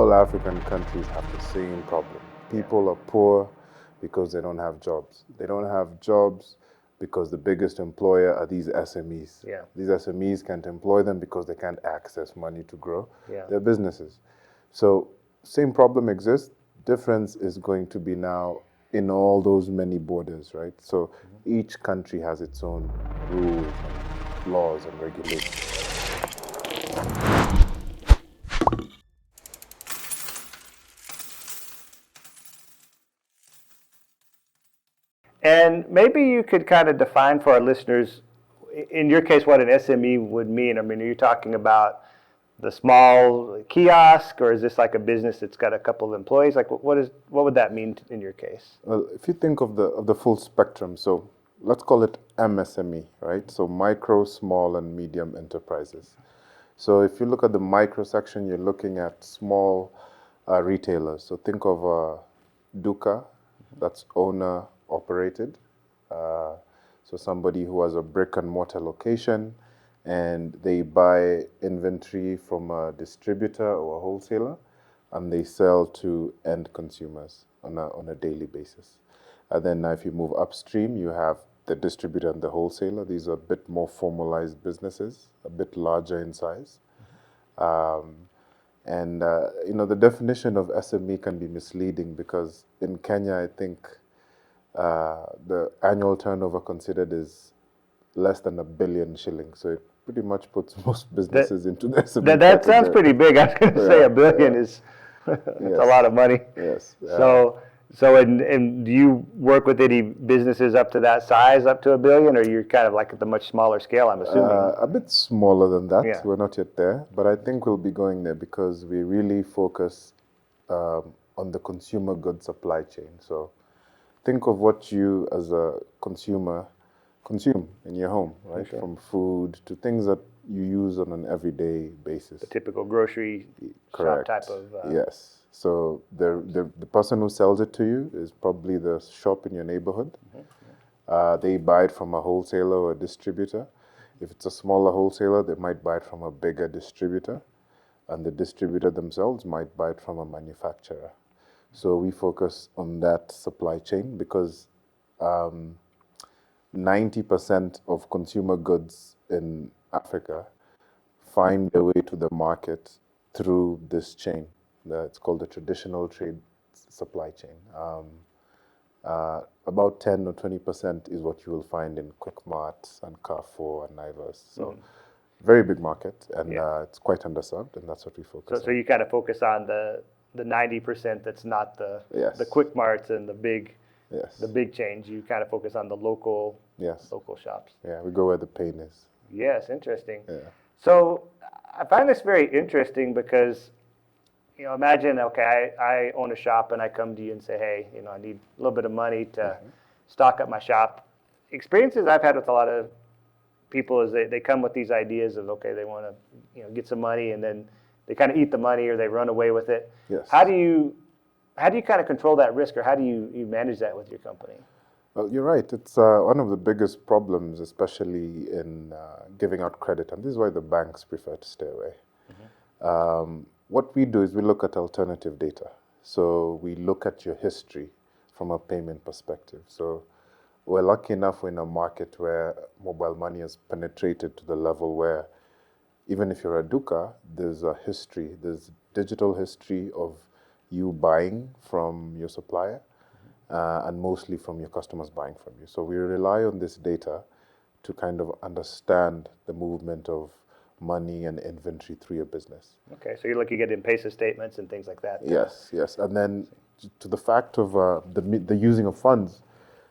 all African countries have the same problem. People are poor because they don't have jobs. They don't have jobs because the biggest employer are these SMEs. Yeah. These SMEs can't employ them because they can't access money to grow Yeah. their businesses. So same problem exists. Difference is going to be now in all those many borders, right? So each country has its own rules and laws and regulations. And maybe you could kind of define for our listeners, in your case, what an SME would mean. I mean, are you talking about the small kiosk, or is this like a business that's got a couple of employees? Like, what would that mean in your case? Well, if you think of the full spectrum, so let's call it MSME, right? So micro, small, and medium enterprises. So if you look at the micro section, you're looking at small retailers. So think of Duka, that's owner operated. So somebody who has a brick and mortar location and they buy inventory from a distributor or a wholesaler and they sell to end consumers on a daily basis. And then now if you move upstream, you have the distributor and the wholesaler. These are a bit more formalized businesses, a bit larger in size. The definition of SME can be misleading because in Kenya, I think the annual turnover considered is less than 1 billion shillings. So it pretty much puts most businesses into the SME That sounds category. pretty big. I was going to say 1 billion is it's a lot of money. Yes. So and do you work with any businesses up to that size, up to 1 billion, or you're kind of like at the much smaller scale, I'm assuming? A bit smaller than that. Yeah. We're not yet there, but I think we'll be going there because we really focus on the consumer goods supply chain. So think of what you as a consumer consume in your home, right? Okay. From food to things that you use on an everyday basis. The typical grocery Correct. shop type of... Yes. So the person who sells it to you is probably the shop in your neighborhood. They buy it from a wholesaler or a distributor. If it's a smaller wholesaler, they might buy it from a bigger distributor. And the distributor themselves might buy it from a manufacturer. So we focus on that supply chain because 90% of consumer goods in Africa find their way to the market through this chain. It's called the traditional trade supply chain. About 10 or 20% is what you will find in Quick Mart and Carrefour and Naivas. So very big market, and it's quite underserved, and that's what we focus on. So you kind of focus on the 90% that's not the Quick Marts and the big chains. You kind of focus on the local shops. Yeah, we go where the pain is. Yes, interesting. Yeah. So I find this very interesting because, imagine, okay, I own a shop and I come to you and say, hey, I need a little bit of money to stock up my shop. Experiences I've had with a lot of people is they come with these ideas of, okay, they want to, get some money, and then they kind of eat the money or they run away with it. Yes. How do you kind of control that risk, or how do you manage that with your company? Well, you're right. It's one of the biggest problems, especially in giving out credit, and this is why the banks prefer to stay away. What we do is we look at alternative data. So we look at your history from a payment perspective. So we're lucky enough we're in a market where mobile money has penetrated to the level where even if you're a Duka, there's a history, there's digital history of you buying from your supplier and mostly from your customers buying from you. So we rely on this data to kind of understand the movement of money and inventory through your business. Okay, so you're looking at M-Pesa statements and things like that. Yes. And then to the fact of the using of funds,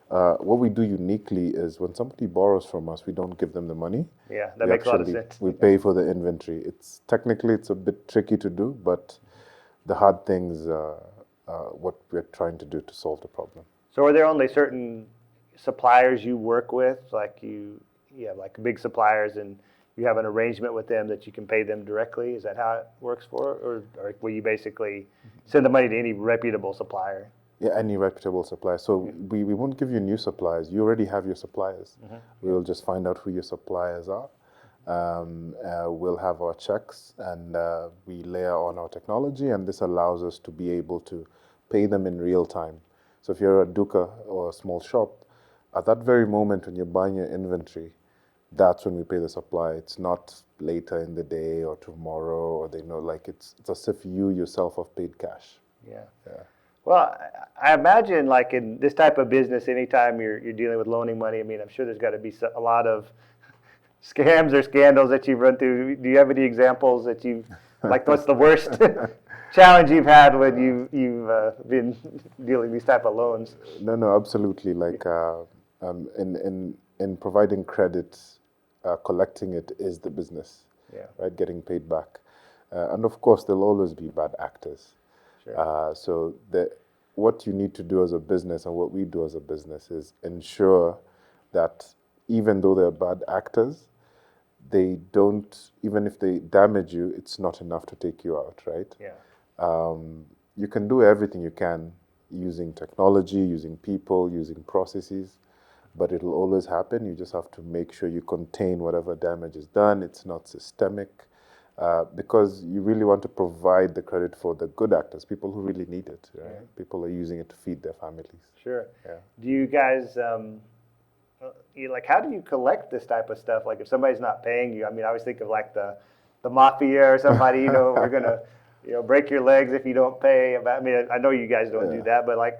what we do uniquely is when somebody borrows from us, we don't give them the money. Yeah, that makes a lot of sense. We pay for the inventory. It's a bit tricky to do, but the hard things are what we're trying to do to solve the problem. So are there only certain suppliers you work with, like you have like big suppliers and you have an arrangement with them that you can pay them directly? Is that how it works or will you basically send the money to any reputable supplier? Yeah, any reputable supplier. So we won't give you new suppliers. You already have your suppliers. We will just find out who your suppliers are, We'll have our checks, and we layer on our technology, and this allows us to be able to pay them in real time. So if you're a duka or a small shop, at that very moment when you're buying your inventory, that's when we pay the supplier. It's not later in the day or tomorrow, or they know, like it's as if you yourself have paid cash. Yeah. Yeah. Well, I imagine like in this type of business, anytime you're dealing with loaning money, I mean, I'm sure there's got to be a lot of scams or scandals that you've run through. Do you have any examples that you've, like what's the worst challenge you've had when you've been dealing these type of loans? No, absolutely. Like in providing credit, collecting it is the business, Yeah. right? Getting paid back, and of course there'll always be bad actors. Sure. So what you need to do as a business, and what we do as a business, is ensure that even though they're bad actors, they don't, even if they damage you, it's not enough to take you out, right? Yeah. You can do everything you can using technology, using people, using processes, but it'll always happen. You just have to make sure you contain whatever damage is done. It's not systemic, because you really want to provide the credit for the good actors, people who really need it, right? Yeah. People are using it to feed their families. Sure. Yeah. Do you guys, like, how do you collect this type of stuff? Like, if somebody's not paying you, I mean, I always think of like the mafia or somebody, we're gonna, break your legs if you don't pay. I mean, I know you guys don't do that, but like,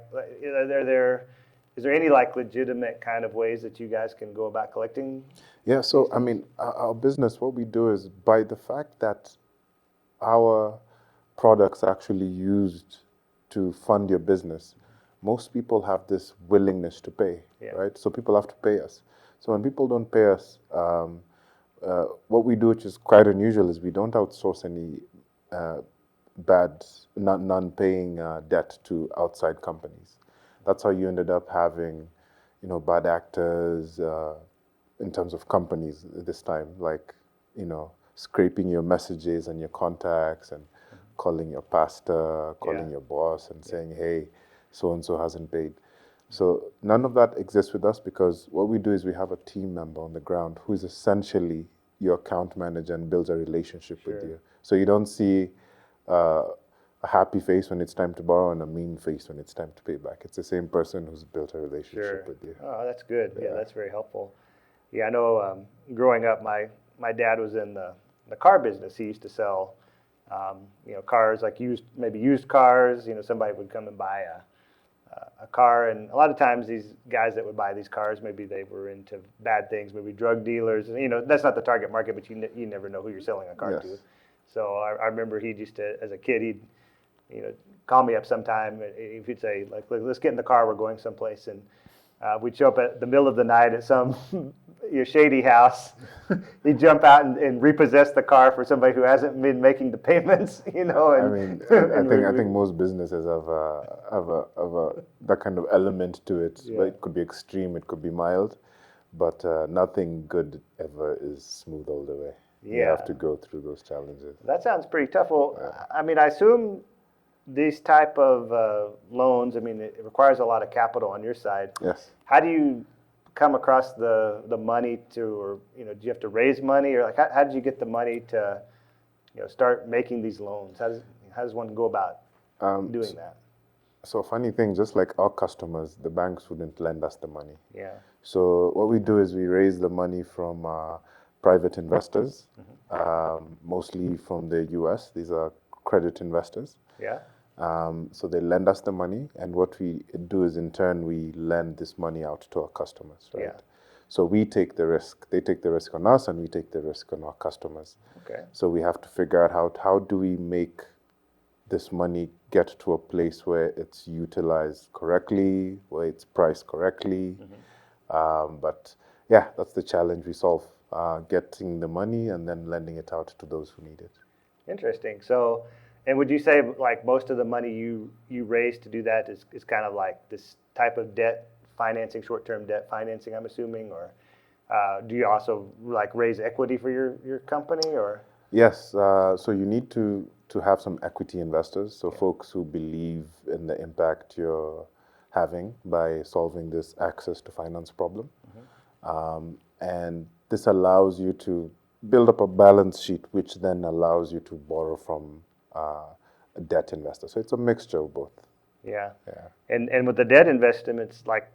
is there any like legitimate kind of ways that you guys can go about collecting? Yeah, so I mean, our business, what we do is, by the fact that our products are actually used to fund your business, most people have this willingness to pay, Yeah. right? So people have to pay us. So when people don't pay us, what we do, which is quite unusual, is we don't outsource any non-paying debt to outside companies. That's how you ended up having, bad actors in terms of companies this time, like, scraping your messages and your contacts and calling your pastor, calling your boss and saying, hey, so-and-so hasn't paid. So none of that exists with us, because what we do is we have a team member on the ground who is essentially your account manager and builds a relationship with you. So you don't see a happy face when it's time to borrow and a mean face when it's time to pay back. It's the same person who's built a relationship with you. Oh, that's good. Yeah, that's very helpful. Yeah, I know growing up, my dad was in the car business. He used to sell, cars, like used cars. Somebody would come and buy a car, and a lot of times these guys that would buy these cars, maybe they were into bad things, maybe drug dealers. That's not the target market, but you never know who you're selling a car to. So I remember he used to, as a kid, he'd call me up sometime. If he'd say, like, let's get in the car, we're going someplace, and we'd show up at the middle of the night at some shady house. He'd jump out and repossess the car for somebody who hasn't been making the payments. And, I mean, I think most businesses have that kind of element to it. Yeah. But it could be extreme, it could be mild, but nothing good ever is smooth all the way. Yeah. You have to go through those challenges. That sounds pretty tough. Well, I mean, I assume these type of loans, I mean, it requires a lot of capital on your side. Yes. How do you come across the money or do you have to raise money, or like how did you get the money to start making these loans? How does one go about doing that? So funny thing, just like our customers, the banks wouldn't lend us the money. Yeah. So what we do is we raise the money from private investors, mostly from the US. These are credit investors. Yeah. So they lend us the money, and what we do is, in turn, we lend this money out to our customers, right? Yeah. So we take the risk. They take the risk on us, and we take the risk on our customers. Okay. So we have to figure out how do we make this money get to a place where it's utilized correctly, where it's priced correctly. But yeah, that's the challenge we solve, getting the money and then lending it out to those who need it. Interesting. So, and would you say like most of the money you raise to do that is kind of like this type of debt financing, short-term debt financing, I'm assuming, or do you also like raise equity for your company, or? Yes. So you need to have some equity investors, so folks who believe in the impact you're having by solving this access to finance problem. And this allows you to build up a balance sheet, which then allows you to borrow from a debt investor. So it's a mixture of both. Yeah. Yeah. And with the debt investments, like,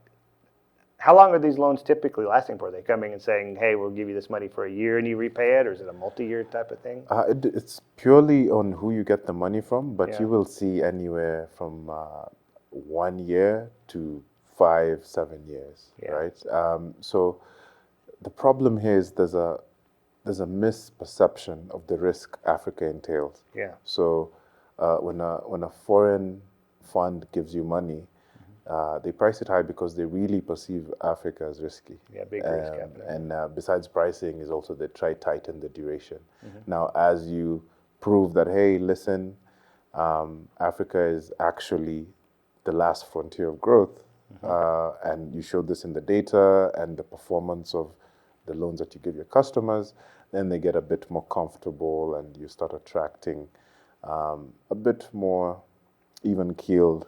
how long are these loans typically lasting for? Are they coming and saying, hey, we'll give you this money for a year and you repay it, or is it a multi-year type of thing? It's purely on who you get the money from, but Yeah. you will see anywhere from 1 year to 5-7 years, Yeah. right? So the problem here is there's a misperception of the risk Africa entails. Yeah. So when a foreign fund gives you money, they price it high because they really perceive Africa as risky. Yeah, big risk capital. And besides pricing is also they try tighten the duration. Now, as you prove that, hey, listen, Africa is actually the last frontier of growth, and you show this in the data and the performance of the loans that you give your customers, then they get a bit more comfortable and you start attracting a bit more even-keeled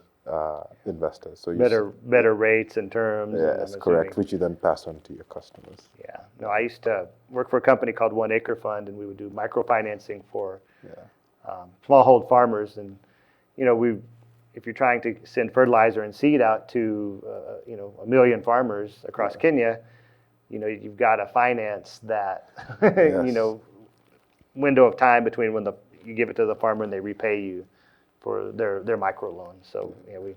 investors. So Better rates and terms. yes, correct, which you then pass on to your customers. Yeah. No, I used to work for a company called 1 Acre Fund, and we would do microfinancing for smallhold farmers. And if you're trying to send fertilizer and seed out to 1 million farmers across Kenya, you've got to finance that Yes. window of time between when you give it to the farmer and they repay you for their micro loans. So we've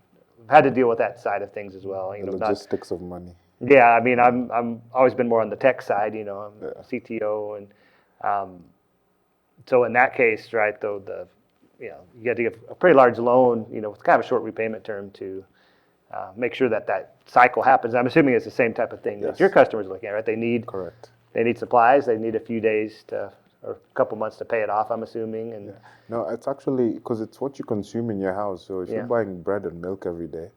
had to deal with that side of things as well. The logistics of money. Yeah, I mean, I'm always been more on the tech side. I'm a CTO, and so in that case, right, though, you get to give a pretty large loan, with kind of a short repayment term to make sure that cycle happens. I'm assuming it's the same type of thing that your customers are looking at, right? They need supplies, they need a few days or a couple months to pay it off, I'm assuming. And no, it's actually because it's what you consume in your house. So if you're buying bread and milk every day,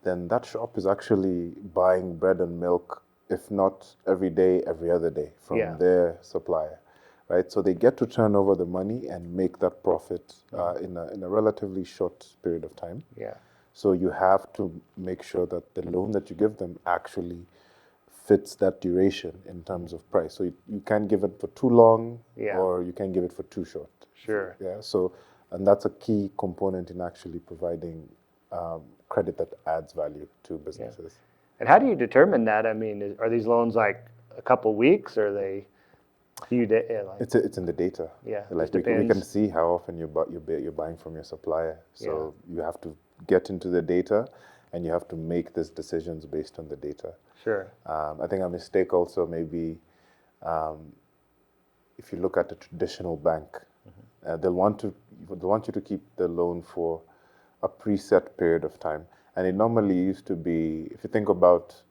then that shop is actually buying bread and milk, if not every day, every other day from their supplier, right? So they get to turn over the money and make that profit in a relatively short period of time. Yeah. So you have to make sure that the loan that you give them actually fits that duration in terms of price. So you can't give it for too long, or you can't give it for too short. Sure. Yeah. So, and that's a key component in actually providing credit that adds value to businesses. And how do you determine that? I mean, are these loans like a couple weeks, or are they a few days? It's in the data. Yeah. Like we can see how often you're buying from your supplier. So you have to get into the data, and you have to make these decisions based on the data. Sure. I think a mistake also may be if you look at a traditional bank, they'll want you to keep the loan for a preset period of time. And it normally used to be, if you think about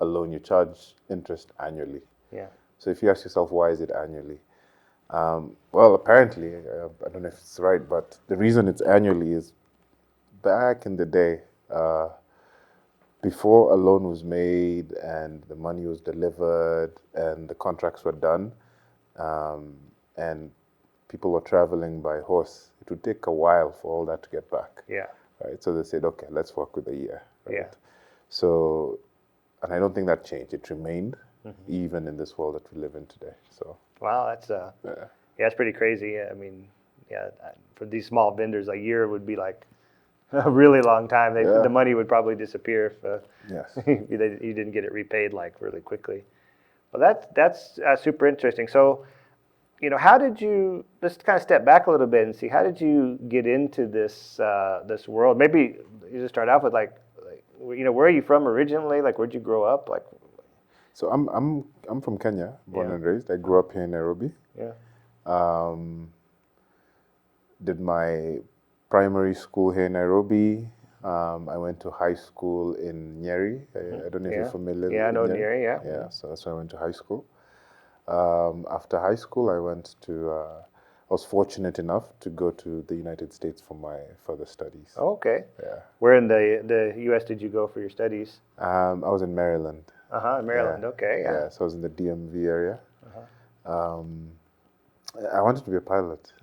a loan, you charge interest annually. Yeah. So if you ask yourself, why is it annually? Well, apparently, I don't know if it's right, but the reason it's annually is back in the day, before a loan was made and the money was delivered and the contracts were done, and people were traveling by horse, it would take a while for all that to get back. Yeah. Right. So they said, okay, let's work with a year. Right? Yeah. So, and I don't think that changed. It remained even in this world that we live in today. So. Wow, that's it's pretty crazy. I mean, for these small vendors, a year would be like a really long time. The money would probably disappear if you didn't get it repaid like really quickly. Well, that's super interesting. So, how did you, let's kind of step back a little bit and see, how did you get into this this world? Maybe you just start off with like where are you from originally? Like, where'd you grow up? Like, so I'm from Kenya, born and raised. I grew up here in Nairobi. Yeah. Did my primary school here in Nairobi. I went to high school in Nyeri. I don't know if you're familiar. Yeah, I know with Nyeri. Yeah. Yeah, so that's where I went to high school. After high school, I was fortunate enough to go to the United States for my further studies. Oh, okay. Yeah. Where in the U.S. did you go for your studies? I was in Maryland. Maryland. Yeah. Okay. Yeah. So I was in the DMV area. I wanted to be a pilot.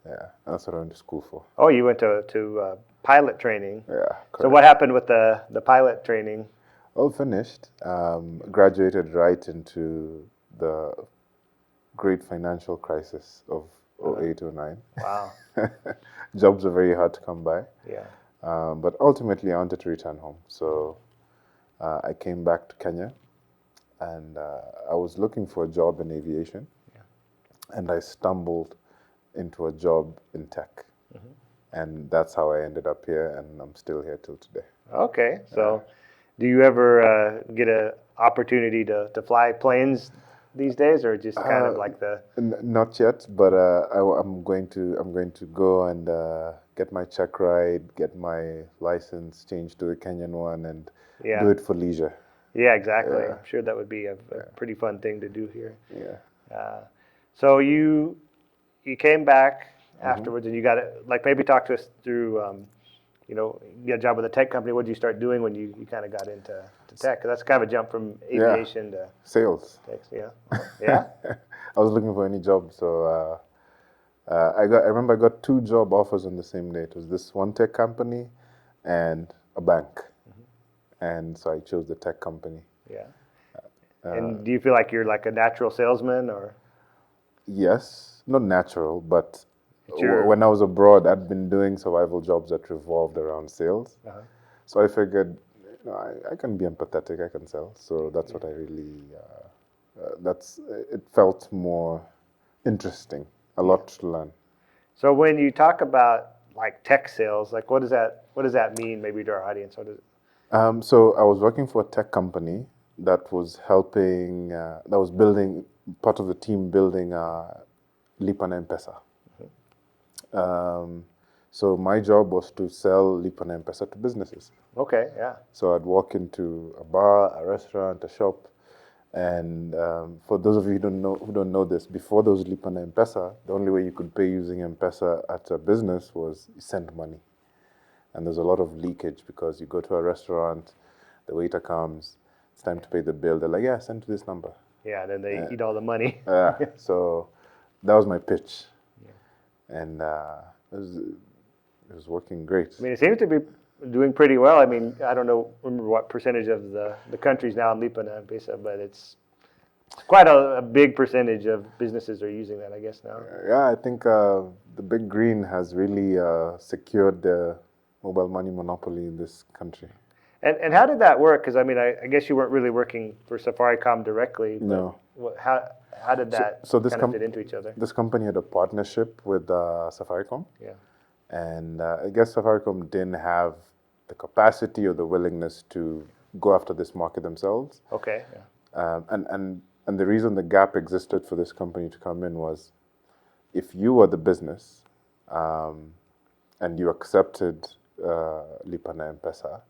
Yeah, that's what I went to school for. Oh, you went to pilot training. Yeah. Correct. So what happened with the pilot training? All finished. Graduated right into the great financial crisis of '08, '09. Wow. Jobs are very hard to come by. Yeah. But ultimately, I wanted to return home. So I came back to Kenya, and I was looking for a job in aviation. Yeah. And I stumbled into a job in tech. And that's how I ended up here, and I'm still here till today. Okay. So do you ever get an opportunity to fly planes these days, or just kind of like the... Not yet, but I'm going to go and get my check ride, get my license changed to the Kenyan one, and do it for leisure. Yeah, exactly. Yeah. I'm sure that would be a pretty fun thing to do here. Yeah. So you came back afterwards, and you got it. Like, maybe talk to us through. You got a job with a tech company. What did you start doing when you kind of got into tech? 'Cause that's kind of a jump from aviation to sales. tech. Yeah. Yeah. I was looking for any job, so I remember I got 2 job offers on the same day. It was this one tech company and a bank, and so I chose the tech company. Yeah. And do you feel like you're like a natural salesman, or? Yes, not natural, but when I was abroad, I'd been doing survival jobs that revolved around sales. So I figured, I can be empathetic, I can sell. So that's what I really, it felt more interesting, a lot to learn. So when you talk about like tech sales, like what does that mean maybe to our audience? What is it? So I was working for a tech company that was helping, that was building, part of the team building Lipa na M-Pesa. So my job was to sell Lipa na M-Pesa to businesses. Okay, yeah. So I'd walk into a bar, a restaurant, a shop, and for those of you who don't know this, before there was Lipa na M-Pesa, the only way you could pay using M-Pesa at a business was you send money. And there's a lot of leakage because you go to a restaurant, the waiter comes, it's time to pay the bill. They're like, yeah, send to this number. Yeah, then they eat all the money. So that was my pitch. And it was working great. I mean, it seems to be doing pretty well. I mean, I don't remember what percentage of the country's now in Lipa na M-Pesa, but it's quite a big percentage of businesses are using that, I guess, now. Yeah, I think the Big Green has really secured the mobile money monopoly in this country. And how did that work? Because, I mean, I guess you weren't really working for Safaricom directly. But no. How did that kind of fit into each other? This company had a partnership with Safaricom. Yeah. And I guess Safaricom didn't have the capacity or the willingness to go after this market themselves. Okay. Yeah. And the reason the gap existed for this company to come in was if you were the business and you accepted Lipa na M-Pesa,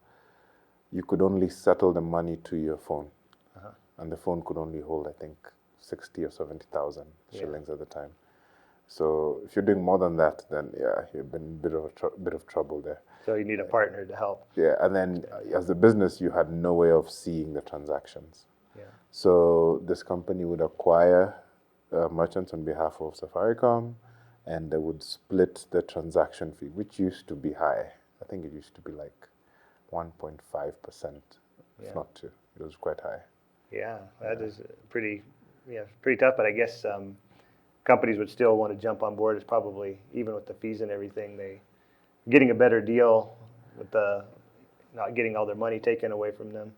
you could only settle the money to your phone. And the phone could only hold, I think, 60 or 70,000 shillings at the time. So if you're doing more than that, then you've been in a bit of trouble there. So you need a partner to help. Yeah, and then as a business, you had no way of seeing the transactions. Yeah. So this company would acquire merchants on behalf of Safaricom, and they would split the transaction fee, which used to be high. I think it used to be like 1.5%, if not 2. It was quite high. Yeah, that is pretty tough. But I guess companies would still want to jump on board. It's probably, even with the fees and everything, getting a better deal with not getting all their money taken away from them.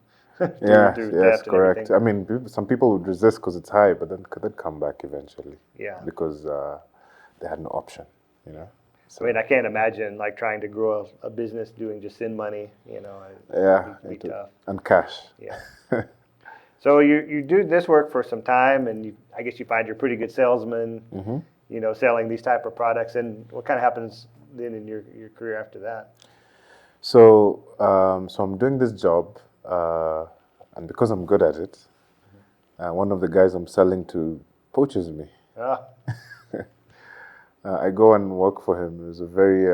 Yes, correct. I mean, some people would resist because it's high, but then they'd come back eventually. Yeah. Because they had no option, So, I mean, I can't imagine like trying to grow a business doing just send money, It'd be tough. And cash. Yeah. So you do this work for some time, and I guess you find you're a pretty good salesman, selling these type of products. And what kind of happens then in your career after that? So I'm doing this job, and because I'm good at it, one of the guys I'm selling to poaches me. I go and work for him. It was a very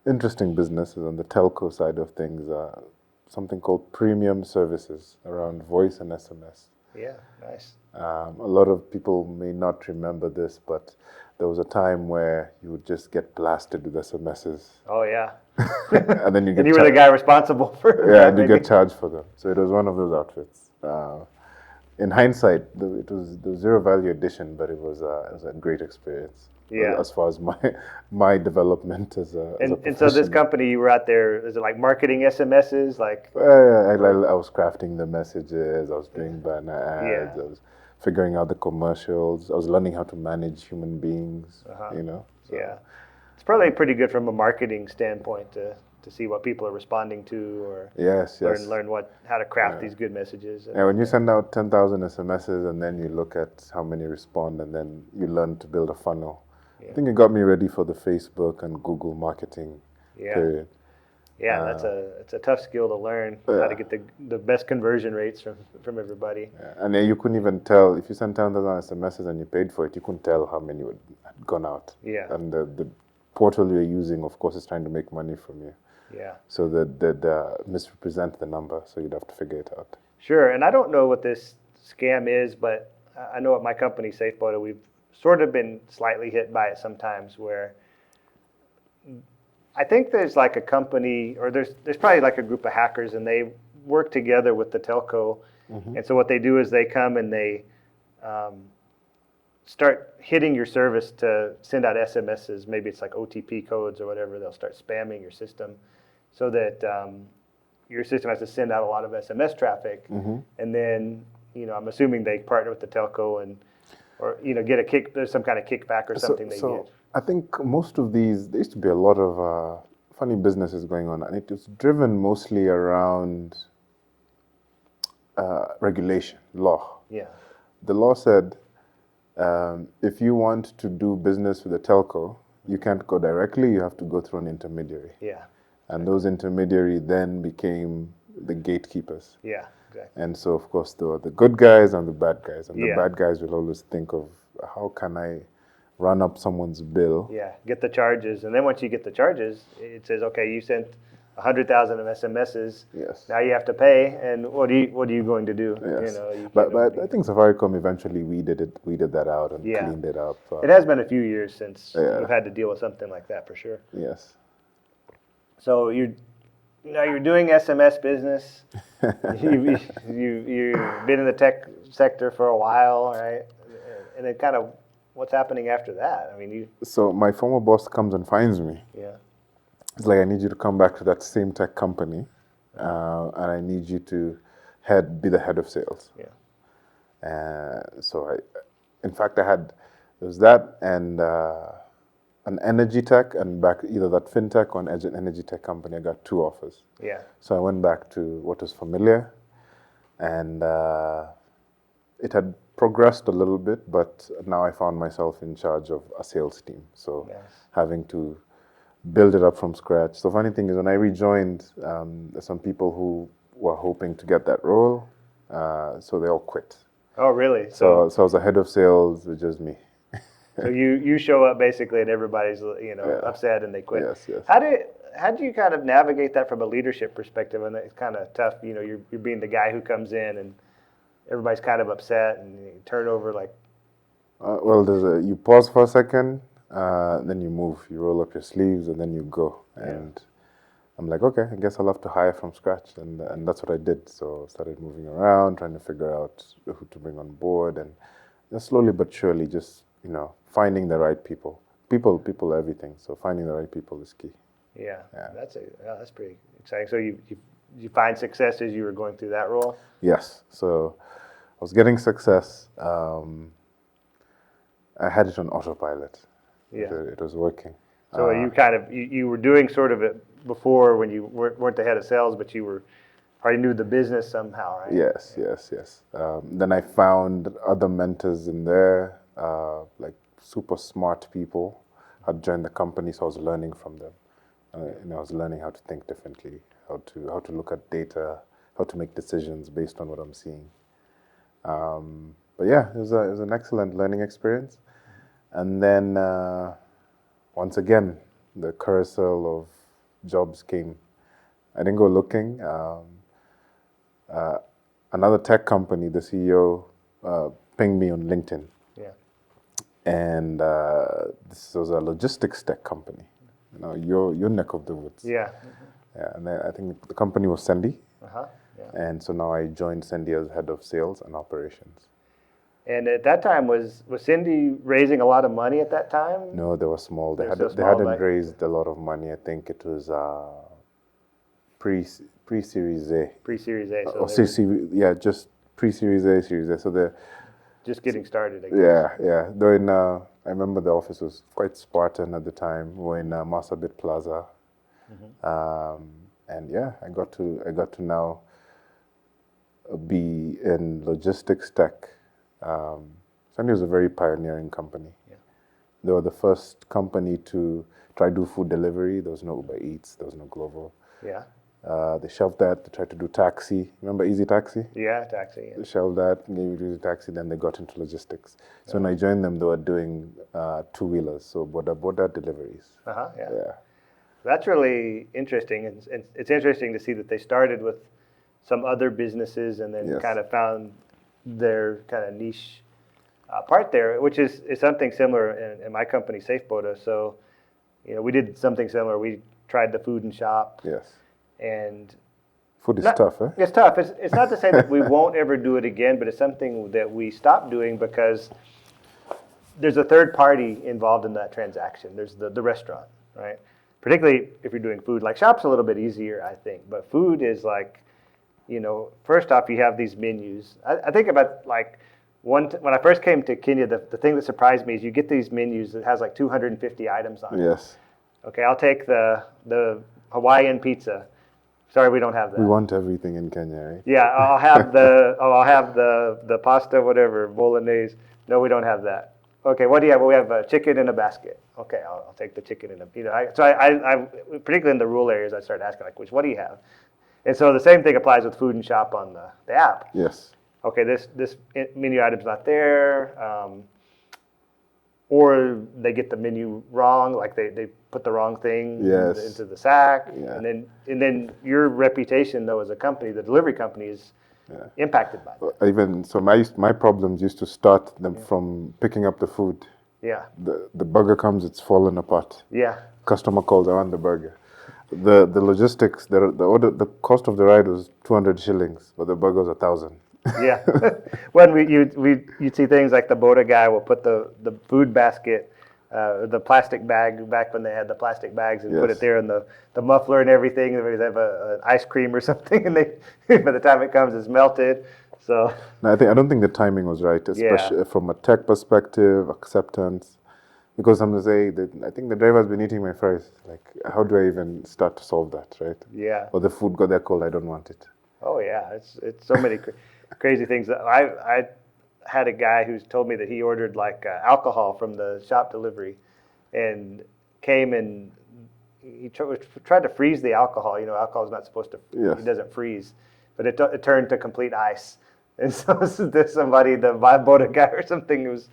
interesting business. It's on the telco side of things. Something called premium services around voice and SMS. Yeah, nice. A lot of people may not remember this, but there was a time where you would just get blasted with SMSs. Oh, yeah. And then you get and you were the guy responsible for and you get charged for them. So it was one of those outfits. in hindsight, it was the zero value addition, but it was a great experience. Yeah. As far as my development as a And so this company, you were out there, is it like marketing SMSs? Like, I was crafting the messages, I was doing banner ads, I was figuring out the commercials, I was learning how to manage human beings, you know. So. Yeah. It's probably pretty good from a marketing standpoint to see what people are responding to, or learn how to craft these good messages. Yeah, when you send out 10,000 SMSs and then you look at how many respond and then you learn to build a funnel. I think it got me ready for the Facebook and Google marketing period. Yeah, it's a tough skill to learn, how to get the best conversion rates from everybody. Yeah. And then you couldn't even tell, if you sent 10,000 SMSs and you paid for it, you couldn't tell how many had gone out. Yeah. And the portal you're using, of course, is trying to make money from you. Yeah. So that misrepresent the number, so you'd have to figure it out. Sure, and I don't know what this scam is, but I know at my company, SafeBoda, we've sort of been slightly hit by it sometimes, where I think there's like a company, or there's probably like a group of hackers, and they work together with the telco. And so what they do is they come and they start hitting your service to send out SMSs. Maybe it's like OTP codes or whatever. They'll start spamming your system so that your system has to send out a lot of SMS traffic. And then, I'm assuming they partner with the telco or get there's some kind of kickback or something they get. I think most of these, there used to be a lot of funny businesses going on, and it was driven mostly around regulation, law. Yeah. The law said if you want to do business with a telco, you can't go directly, you have to go through an intermediary. Yeah. And those intermediaries then became the gatekeepers. Yeah, exactly. And so, of course, there were the good guys and the bad guys. And Yeah. the bad guys will always think of, how can I run up someone's bill? Yeah, get the charges. And then once you get the charges, it says, okay, you sent 100,000 of SMSs. Yes. Now you have to pay, and what are you going to do? Yes. But I think Safaricom eventually weeded that out and cleaned it up. It has been a few years since we've had to deal with something like that, for sure. Yes. So you're doing SMS business. You've been in the tech sector for a while, right? And then kind of what's happening after that? I mean, So my former boss comes and finds me. Yeah. It's like, I need you to come back to that same tech company, and I need you to be the head of sales. Yeah. So there was that and an energy tech, and back either that fintech or an energy tech company. I got 2 offers. Yeah. So I went back to what was familiar, and it had progressed a little bit, but now I found myself in charge of a sales team. So having to build it up from scratch. So funny thing is, when I rejoined, there's some people who were hoping to get that role, so they all quit. Oh, really? So I was the head of sales, which is me. So you show up basically, and everybody's upset, and they quit. Yes. How do you kind of navigate that from a leadership perspective? And it's kind of tough. You're being the guy who comes in, and everybody's kind of upset, and you turn over like. Well, you pause for a second, then you move. You roll up your sleeves, and then you go. And I'm like, okay, I guess I'll have to hire from scratch, and that's what I did. So I started moving around, trying to figure out who to bring on board, and just slowly but surely, just finding the right people. People, everything. So finding the right people is key. Yeah. That's pretty exciting. So you find success as you were going through that role? Yes. So I was getting success. I had it on autopilot. Yeah. It was working. So you were doing sort of it before when you weren't the head of sales, but you already knew the business somehow, right? Yes. Then I found other mentors in there, like super smart people had joined the company, so I was learning from them. I was learning how to think differently, how to look at data, how to make decisions based on what I'm seeing. But yeah, it was an excellent learning experience. And then once again, the carousel of jobs came. I didn't go looking. Another tech company, the CEO, pinged me on LinkedIn. Yeah. And this was a logistics tech company. Your neck of the woods. Yeah. Yeah, and I think the company was Sandy. Uh-huh. And so now I joined Cindy as head of sales and operations. And at that time, was Cindy raising a lot of money at that time? No, they were small. They They were they hadn't raised a lot of money. I think it was pre-Series A. Pre-Series A. So just pre-Series A, Series A. So they're just getting started, I guess. Yeah. Though I remember the office was quite Spartan at the time. We were in Marsabit Plaza. And yeah, I got to now be in logistics tech. Sandy was a very pioneering company. Yeah. They were the first company to try to do food delivery. There was no Uber Eats. There was no Glovo. Yeah. They shelved that. They tried to do taxi. Remember Easy Taxi? Yeah, taxi. Yeah. They shelved that, gave you Easy Taxi. Then they got into logistics. So when I joined them, they were doing two-wheelers, so border deliveries. Yeah. That's really interesting. And it's interesting to see that they started with some other businesses and then kind of found their kind of niche part there, which is something similar in my company, SafeBoda. So, we did something similar. We tried the food and shop. Yes. And food is tough, eh? It's tough. It's not to say that we won't ever do it again, but it's something that we stopped doing because there's a third party involved in that transaction. There's the restaurant, right? Particularly if you're doing food. Like shop's a little bit easier, I think, but food is like, first off, you have these menus. I think about like when I first came to Kenya, the thing that surprised me is you get these menus that has like 250 items on it. Yes. Okay, I'll take the Hawaiian pizza. Sorry, we don't have that. We want everything in Kenya, right? Yeah, I'll have the pasta, whatever, bolognese. No, we don't have that. Okay, what do you have? Well, we have a chicken in a basket. Okay, I'll take the chicken in a. I particularly in the rural areas, I started asking like, what do you have? And so the same thing applies with food and shop on the app. Yes. Okay, this menu item's not there, or they get the menu wrong, like they put the wrong thing into the sack, and then your reputation though as a company, the delivery company, is impacted by that. Even so, my problems used to start them from picking up the food. Yeah. The burger comes, it's fallen apart. Yeah. Customer calls, I want the burger. The logistics, the cost of the ride was 200 shillings, but the burger was 1,000. Yeah. When you'd see things like the Boda guy will put the food basket, the plastic bag, back when they had the plastic bags, and put it there in the muffler and everything. They have an ice cream or something, and by the time it comes, it's melted. So no, I don't think the timing was right, especially from a tech perspective, acceptance. Because sometimes I think the driver's been eating my fries. Like, how do I even start to solve that, right? Yeah. Or the food got there cold, I don't want it. Oh yeah, it's so many crazy things. I had a guy who's told me that he ordered like alcohol from the shop delivery, and came and he tried to freeze the alcohol. Alcohol is not supposed to. Yes. It doesn't freeze, but it turned to complete ice. And so there's somebody, the Boda guy or something, who's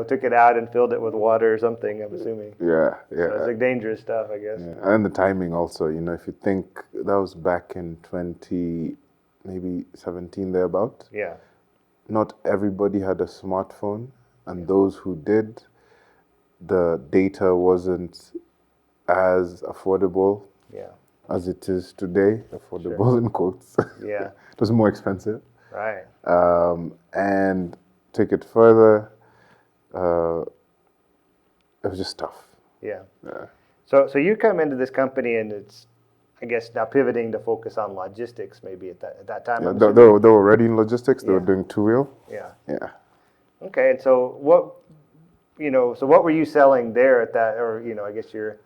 took it out and filled it with water or something, I'm assuming. Yeah. So it's like dangerous stuff, I guess. Yeah. And the timing also, if you think that was back in 2017 thereabout. Yeah. Not everybody had a smartphone, and those who did, the data wasn't as affordable as it is today. Affordable in quotes. Yeah. It was more expensive. Right. And take it further, it was just tough. Yeah. So you come into this company, and it's, I guess, now pivoting to focus on logistics maybe at that time. Yeah, they were already in logistics. They were doing two-wheel. Yeah. Yeah. Okay, and so what were you selling there at that, or I guess you're.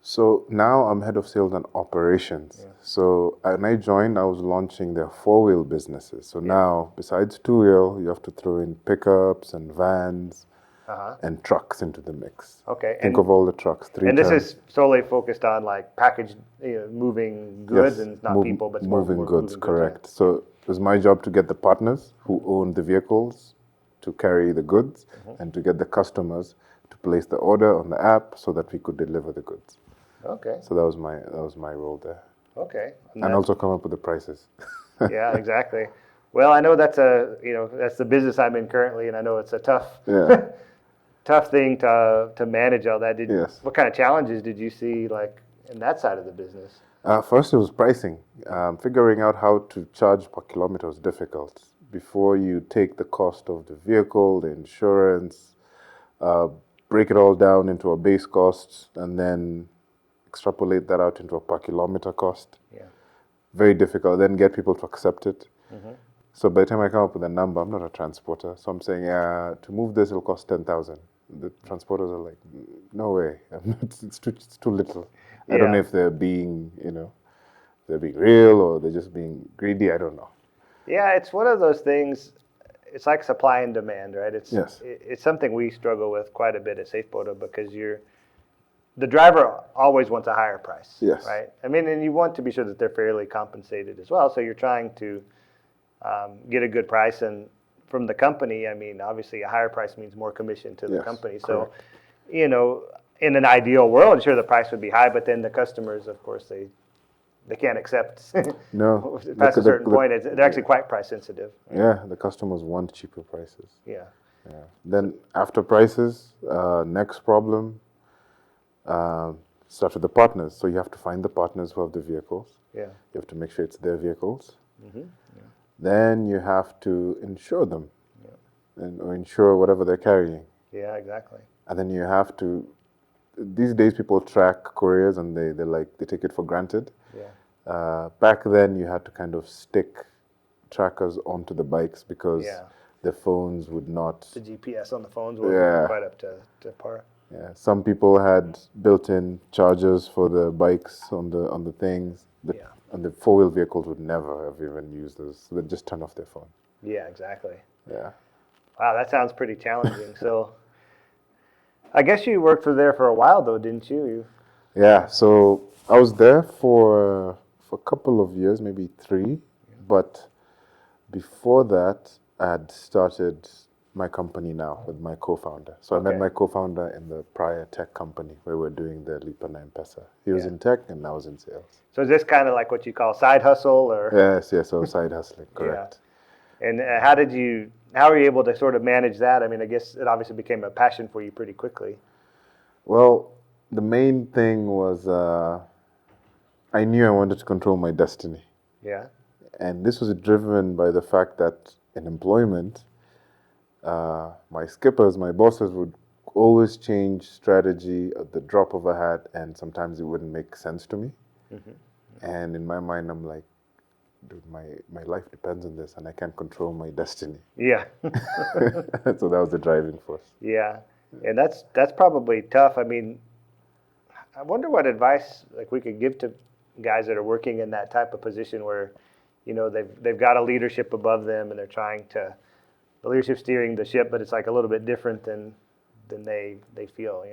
So now I'm head of sales and operations. Yeah. So when I joined, I was launching their four-wheel businesses. So now, besides two-wheel, you have to throw in pickups and vans. And trucks into the mix. Okay. Think of all the trucks. And this is solely focused on like packaged, moving goods, and not people, but moving goods. Correct. Right? So it was my job to get the partners who own the vehicles to carry the goods, and to get the customers to place the order on the app so that we could deliver the goods. Okay. So that was my role there. Okay. And also come up with the prices. Yeah, exactly. Well, I know that's that's the business I'm in currently, and I know it's a tough. Yeah. Tough thing to manage all that. Yes. What kind of challenges did you see, like in that side of the business? First, it was pricing. Figuring out how to charge per kilometer was difficult. Before you take the cost of the vehicle, the insurance, break it all down into a base cost, and then extrapolate that out into a per kilometer cost. Yeah. Very difficult. Then get people to accept it. So by the time I come up with a number, I'm not a transporter. So I'm saying, to move this, it'll cost 10,000. The transporters are like, no way. It's too little. I don't know if they're being, they're being real or they're just being greedy. I don't know. Yeah, it's one of those things. It's like supply and demand, right? It's something we struggle with quite a bit at SafeBoda because the driver always wants a higher price. Yes. Right? I mean, and you want to be sure that they're fairly compensated as well. So you're trying to get a good price. And from the company, I mean, obviously a higher price means more commission to the company. So, in an ideal world, sure, the price would be high, but then the customers, of course, they can't accept. No. Past a certain point, they're actually quite price sensitive. Yeah, the customers want cheaper prices. Yeah. Then after prices, next problem, start with the partners. So you have to find the partners who have the vehicles. Yeah. You have to make sure it's their vehicles. Then you have to insure them, or insure whatever they're carrying. Yeah, exactly. And then you have to. These days, people track couriers and they take it for granted. Yeah. Back then, you had to kind of stick trackers onto the bikes because the phones would not. The GPS on the phones wasn't quite up to par. Yeah, some people had built-in chargers for the bikes on the things. And the four-wheel vehicles would never have even used those. So they'd just turn off their phone. Yeah, exactly. Yeah. Wow, that sounds pretty challenging. So, I guess you worked there for a while, though, didn't you? Yeah. So I was there for a couple of years, maybe 3. But before that, I had started my company now with my co-founder. So I met my co-founder in the prior tech company where we're doing the Lipa na M-Pesa. He was in tech and I was in sales. So is this kind of like what you call side hustle, or? Yes, so side hustling, correct. Yeah. And how were you able to sort of manage that? I mean, I guess it obviously became a passion for you pretty quickly. Well, the main thing was I knew I wanted to control my destiny. Yeah. And this was driven by the fact that in employment, my skippers, my bosses would always change strategy at the drop of a hat, and sometimes it wouldn't make sense to me. And in my mind, I'm like, dude, my life depends on this, and I can't control my destiny. Yeah. So that was the driving force. Yeah, and that's probably tough. I mean, I wonder what advice we could give to guys that are working in that type of position where, they've got a leadership above them and they're trying to. The leadership steering the ship, but it's like a little bit different than they feel,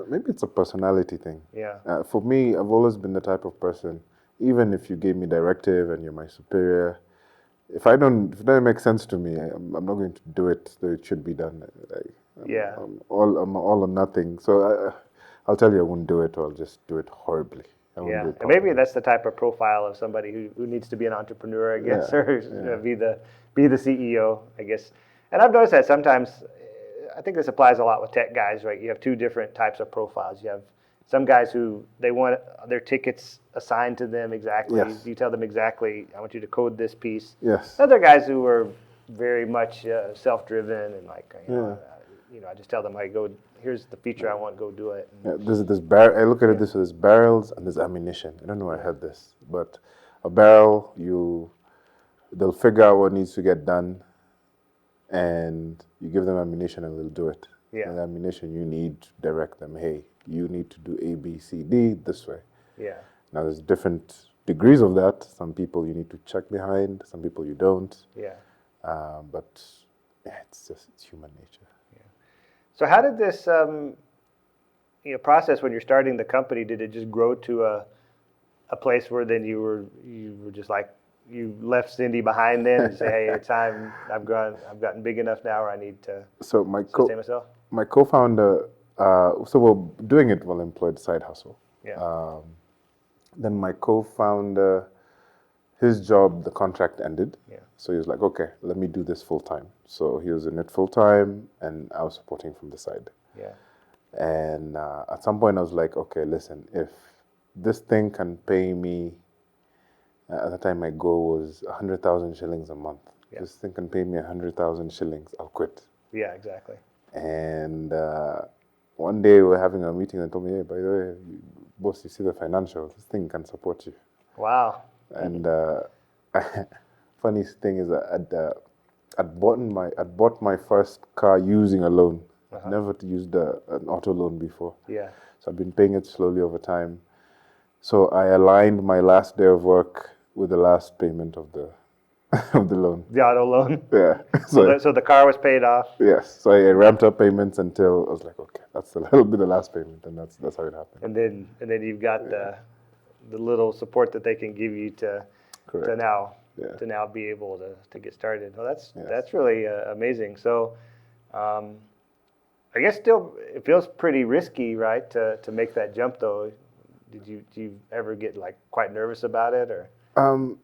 Maybe it's a personality thing. Yeah. For me, I've always been the type of person, even if you gave me directive and you're my superior, if it doesn't make sense to me, I'm not going to do it the way it should be done. I'm all or nothing. So I'll tell you I won't do it, or I'll just do it horribly. Yeah, and maybe that's the type of profile of somebody who needs to be an entrepreneur, I guess, or be the CEO, I guess. And I've noticed that sometimes, I think this applies a lot with tech guys, right? You have 2 different types of profiles. You have some guys who they want their tickets assigned to them exactly. Yes. You tell them exactly, I want you to code this piece. Yes. Other guys who are very much self-driven and I just tell them, here's the feature I want, go do it. There's this barrel. I look at it this way: there's barrels and there's ammunition. I don't know where I had this, but a barrel, they'll figure out what needs to get done, and you give them ammunition and they'll do it. Yeah. And the ammunition you need to direct them. Hey, you need to do A, B, C, D this way. Yeah. Now there's different degrees of that. Some people you need to check behind. Some people you don't. Yeah. But it's human nature. So how did this process when you're starting the company? Did it just grow to a place where then you were just like you left Cindy behind then and say, hey, it's time. I've gotten big enough now, or I need to sustain myself. My co-founder. So we're doing it while employed side hustle. Yeah. Then my co-founder, his job, the contract ended. Yeah. So he was like, okay, let me do this full time. So he was in it full time, and I was supporting from the side. Yeah. And at some point I was like, okay, listen, if this thing can pay me, at the time my goal was 100,000 shillings a month. Yeah. This thing can pay me 100,000 shillings, I'll quit. Yeah, exactly. And one day we were having a meeting and told me, hey, by the way, boss, you see the financials, this thing can support you. Wow. And funniest thing is that I'd bought my first car using a loan. I've never used an auto loan before. Yeah. So I've been paying it slowly over time. So I aligned my last day of work with the last payment of the of the loan. The auto loan. Yeah. So the car was paid off. Yes. So I ramped up payments until I was like, okay, that's a little bit the last payment, and that's how it happened. And then you've got the little support that they can give you to now be able to get started. Well, that's really amazing. So, I guess still it feels pretty risky, right, to make that jump though. Do you ever get like quite nervous about it, or?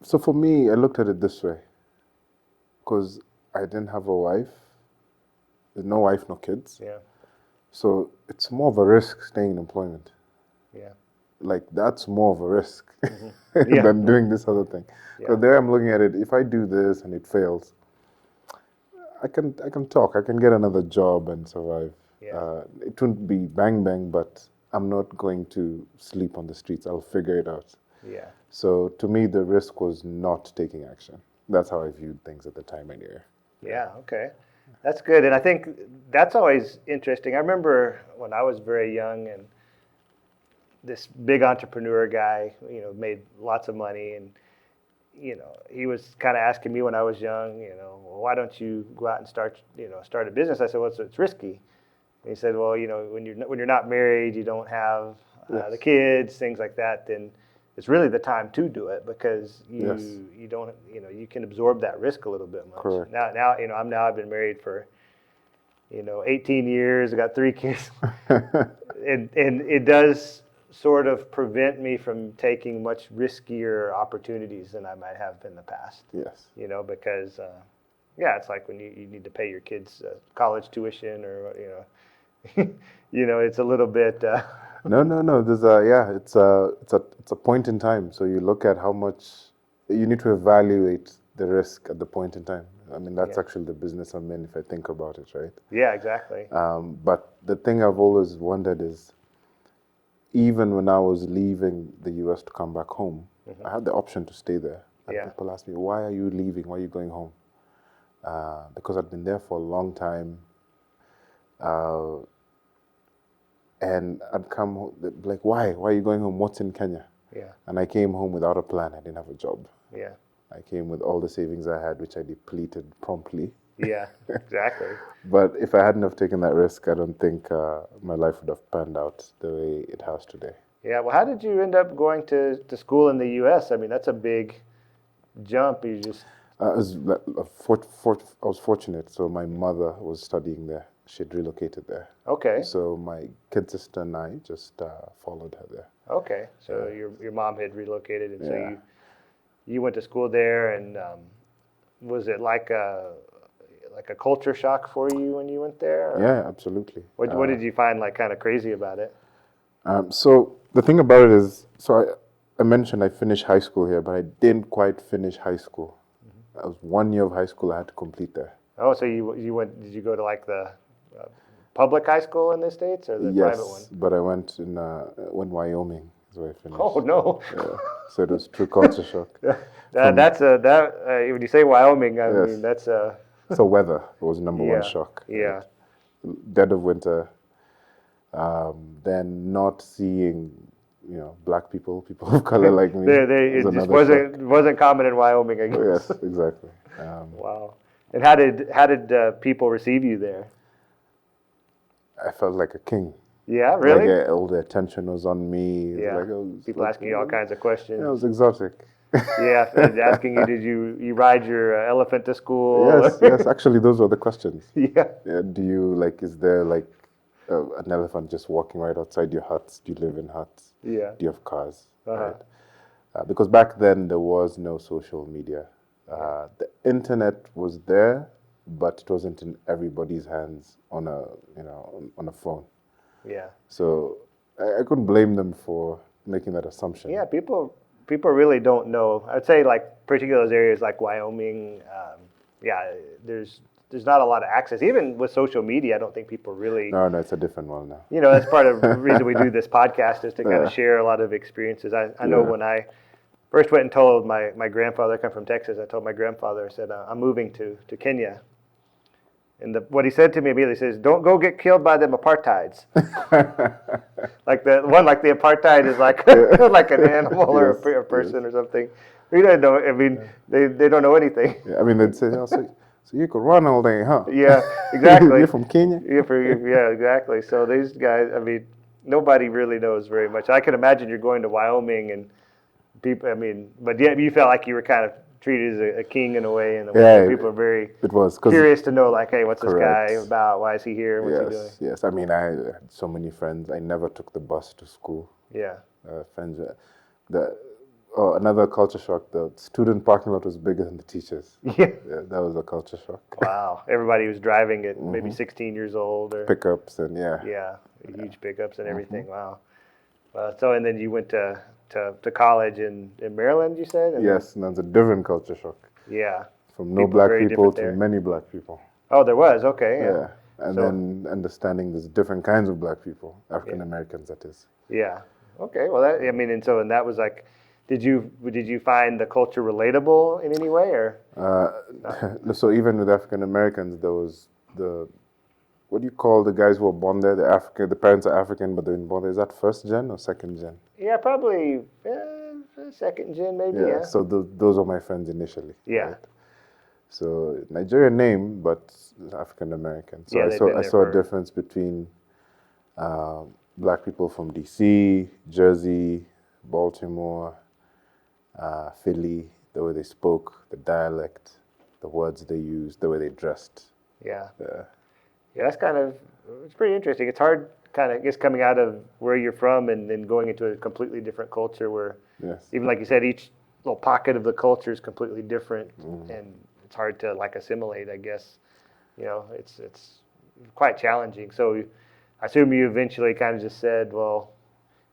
So for me, I looked at it this way, because I didn't have a wife. There's no wife, no kids. Yeah. So it's more of a risk staying in employment. Yeah. Like that's more of a risk Yeah. than doing this other thing. Yeah. So there I'm looking at it. If I do this and it fails, I can talk. I can get another job and survive. Yeah. It wouldn't be bang bang, but I'm not going to sleep on the streets. I'll figure it out. Yeah. So to me, the risk was not taking action. That's how I viewed things at the time anyway. Yeah, okay. That's good. And I think that's always interesting. I remember when I was very young and this big entrepreneur guy, made lots of money, and, he was kind of asking me when I was young, well, why don't you go out and start a business? I said, well, it's risky. And he said, well, when you're not married, you don't have the kids, things like that, then it's really the time to do it, because you don't, you can absorb that risk a little bit much. Correct. Now, I've been married for, 18 years. I got 3 kids, and it does sort of prevent me from taking much riskier opportunities than I might have in the past. Yes. Because it's like when you need to pay your kids college tuition, or it's a little bit. No. There's it's a point in time. So you look at how much you need to evaluate the risk at the point in time. I mean, that's actually the business I'm in, if I think about it, right? Yeah, exactly. But the thing I've always wondered is, even when I was leaving the US to come back home, I had the option to stay there. And people ask me, why are you leaving? Why are you going home? Because I'd been there for a long time. And I'd come home, like, why? Why are you going home? What's in Kenya? Yeah. And I came home without a plan. I didn't have a job. Yeah. I came with all the savings I had, which I depleted promptly. Yeah, exactly. But if I hadn't have taken that risk, I don't think my life would have panned out the way it has today. Yeah. Well, how did you end up going to school in the U.S.? I mean, that's a big jump. You just... I was fortunate. So my mother was studying there. She'd relocated there. Okay. So my kid sister and I just followed her there. Okay. So your mom had relocated, and so you went to school there, and was it like a culture shock for you when you went there? Or? Yeah, absolutely. What did you find like kind of crazy about it? So the thing about it is, I mentioned I finished high school here, but I didn't quite finish high school. That was 1 year of high school I had to complete there. Oh, so you went? Did you go to like the public high school in the States, or the private one? Yes, but I went in Wyoming is where I finished. Oh no! So it was true culture shock. When you say Wyoming, I mean that's So weather was number one shock. Yeah. Dead of winter. Then not seeing, black people of color like me. It just wasn't common in Wyoming, I guess. Yes, exactly. Wow. And how did people receive you there? I felt like a king. Yeah, really? Like all the attention was on me. Yeah. People asking you all kinds of questions. It was exotic. Yeah, asking you, did you ride your elephant to school? Yes. Actually, those were the questions. Yeah. Do you is there an elephant just walking right outside your huts? Do you live in huts? Yeah. Do you have cars? Right? Because back then there was no social media. The internet was there, but it wasn't in everybody's hands on a phone. Yeah. So I couldn't blame them for making that assumption. Yeah, people really don't know. I'd say like particular areas like Wyoming. Yeah, there's not a lot of access. Even with social media, I don't think people really. No, it's a different one now. You know, that's part of the reason we do this podcast is to kind of share a lot of experiences. I know when I first went and told my grandfather, I come from Texas, I told my grandfather, I said, I'm moving to Kenya. And what he said to me immediately says, don't go get killed by them apartheids. like the apartheid is like like an animal or a person or something. We don't know. I mean, they don't know anything. Yeah, I mean, they'd say, oh, so you could run all day, huh? Yeah, exactly. You're from Kenya? Yeah, exactly. So these guys, I mean, nobody really knows very much. I can imagine you're going to Wyoming and people, I mean, but yeah, you felt like you were kind of treated as a king in a way, and people are very curious to know, like, hey, what's this guy about? Why is he here? What's he doing? Yes, I mean, I had so many friends. I never took the bus to school. Yeah. Friends, another culture shock, the student parking lot was bigger than the teachers. Yeah. That was a culture shock. Wow. Everybody was driving at maybe 16 years old. Or pickups and Yeah, huge pickups and everything. Wow. So, and then you went to college in Maryland, you said? Yes, and that's a different culture shock. Yeah. From no black people to many black people. Oh, there was? Okay. Yeah. And then understanding there's different kinds of black people, African Americans, that is. Yeah. Okay. Well, and that was like, did you find the culture relatable in any way, or? So even with African Americans, there was what do you call the guys who were born there? The parents are African, but they've been born there. Is that first gen or second gen? Yeah, probably second gen, maybe. Yeah. So those are my friends initially. Yeah. Right? So Nigerian name, but African American. So I saw a difference between black people from DC, Jersey, Baltimore, Philly, the way they spoke, the dialect, the words they used, the way they dressed. Yeah. Yeah, that's it's pretty interesting. It's hard I guess coming out of where you're from and then going into a completely different culture where even like you said, each little pocket of the culture is completely different and it's hard to like assimilate, I guess. You know, it's quite challenging. So I assume you eventually kind of just said, well,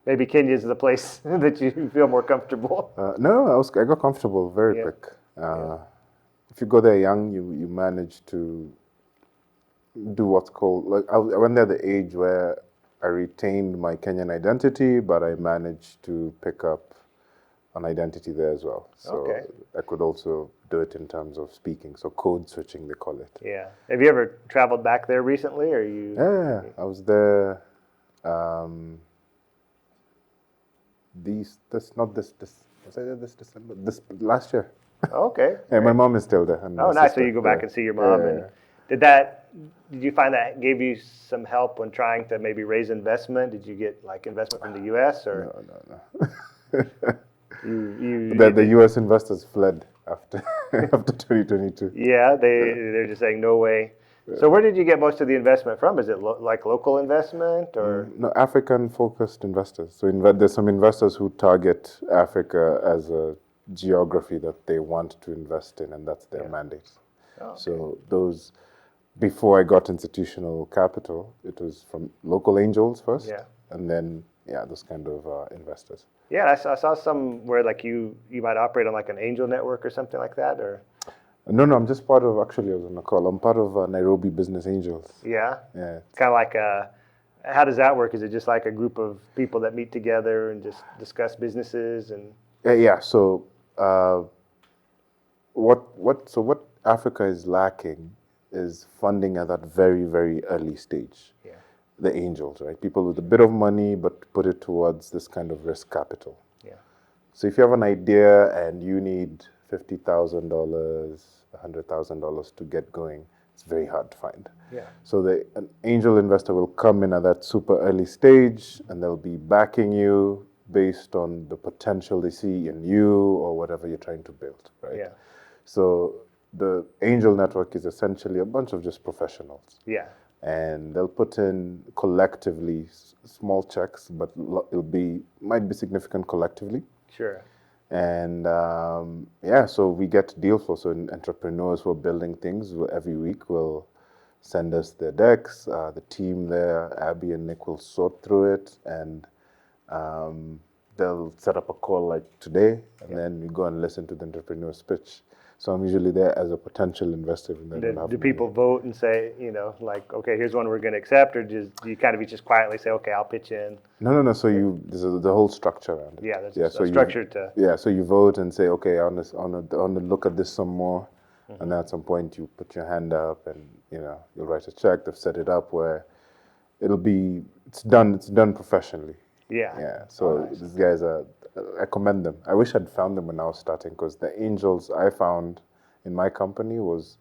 maybe Kenya is the place that you feel more comfortable. No, I got comfortable very quick. If you go there young, you manage to do what's called, like I went there at the age where I retained my Kenyan identity, but I managed to pick up an identity there as well. So I could also do it in terms of speaking. So code switching, they call it. Yeah. Have you ever traveled back there recently, or you? Yeah, I was there. Was I there this December? This last year. Okay. Yeah, my mom is still there. Oh, nice. So you go back and see your mom. And did you find that gave you some help when trying to maybe raise investment? Did you get like investment from the U.S. or? No. The U.S. investors fled after 2022. Yeah, they're just saying no way. So where did you get most of the investment from? Is it like local investment or? No, African-focused investors. So there's some investors who target Africa as a geography that they want to invest in, and that's their mandate. Oh, okay. So those, before I got institutional capital, it was from local angels first, and then those kind of investors. Yeah, I saw some where like you might operate on like an angel network or something like that, or. No, I'm just part of, actually I was on a call, I'm part of Nairobi Business Angels. Yeah? Yeah. Kind of like, how does that work? Is it just like a group of people that meet together and just discuss businesses and? Yeah, so what Africa is lacking is funding at that very, very early stage. Yeah. The angels, right? People with a bit of money, but put it towards this kind of risk capital. Yeah. So if you have an idea and you need $50,000, $100,000 to get going, it's very hard to find. Yeah. So an angel investor will come in at that super early stage and they'll be backing you based on the potential they see in you or whatever you're trying to build, right? Yeah. So the angel network is essentially a bunch of just professionals. Yeah. And they'll put in collectively small checks, but might be significant collectively. Sure. And so we get deal flow. So entrepreneurs who are building things every week will send us their decks. The team there, Abby and Nick, will sort through it, and they'll set up a call like today, and then you go and listen to the entrepreneur's pitch. So I'm usually there as a potential investor, and then Do people vote and say, like, okay, here's one we're going to accept, or do you kind of just quietly say, okay, I'll pitch in? No. So there's the whole structure around it. Yeah, there's a structure to. Yeah, so you vote and say, okay, I want to look at this some more, and then at some point you put your hand up, and you'll write a check. They've set it up where it's done professionally. Yeah. Yeah. So nice. These guys I commend them. I wish I'd found them when I was starting, because the angels I found in my company was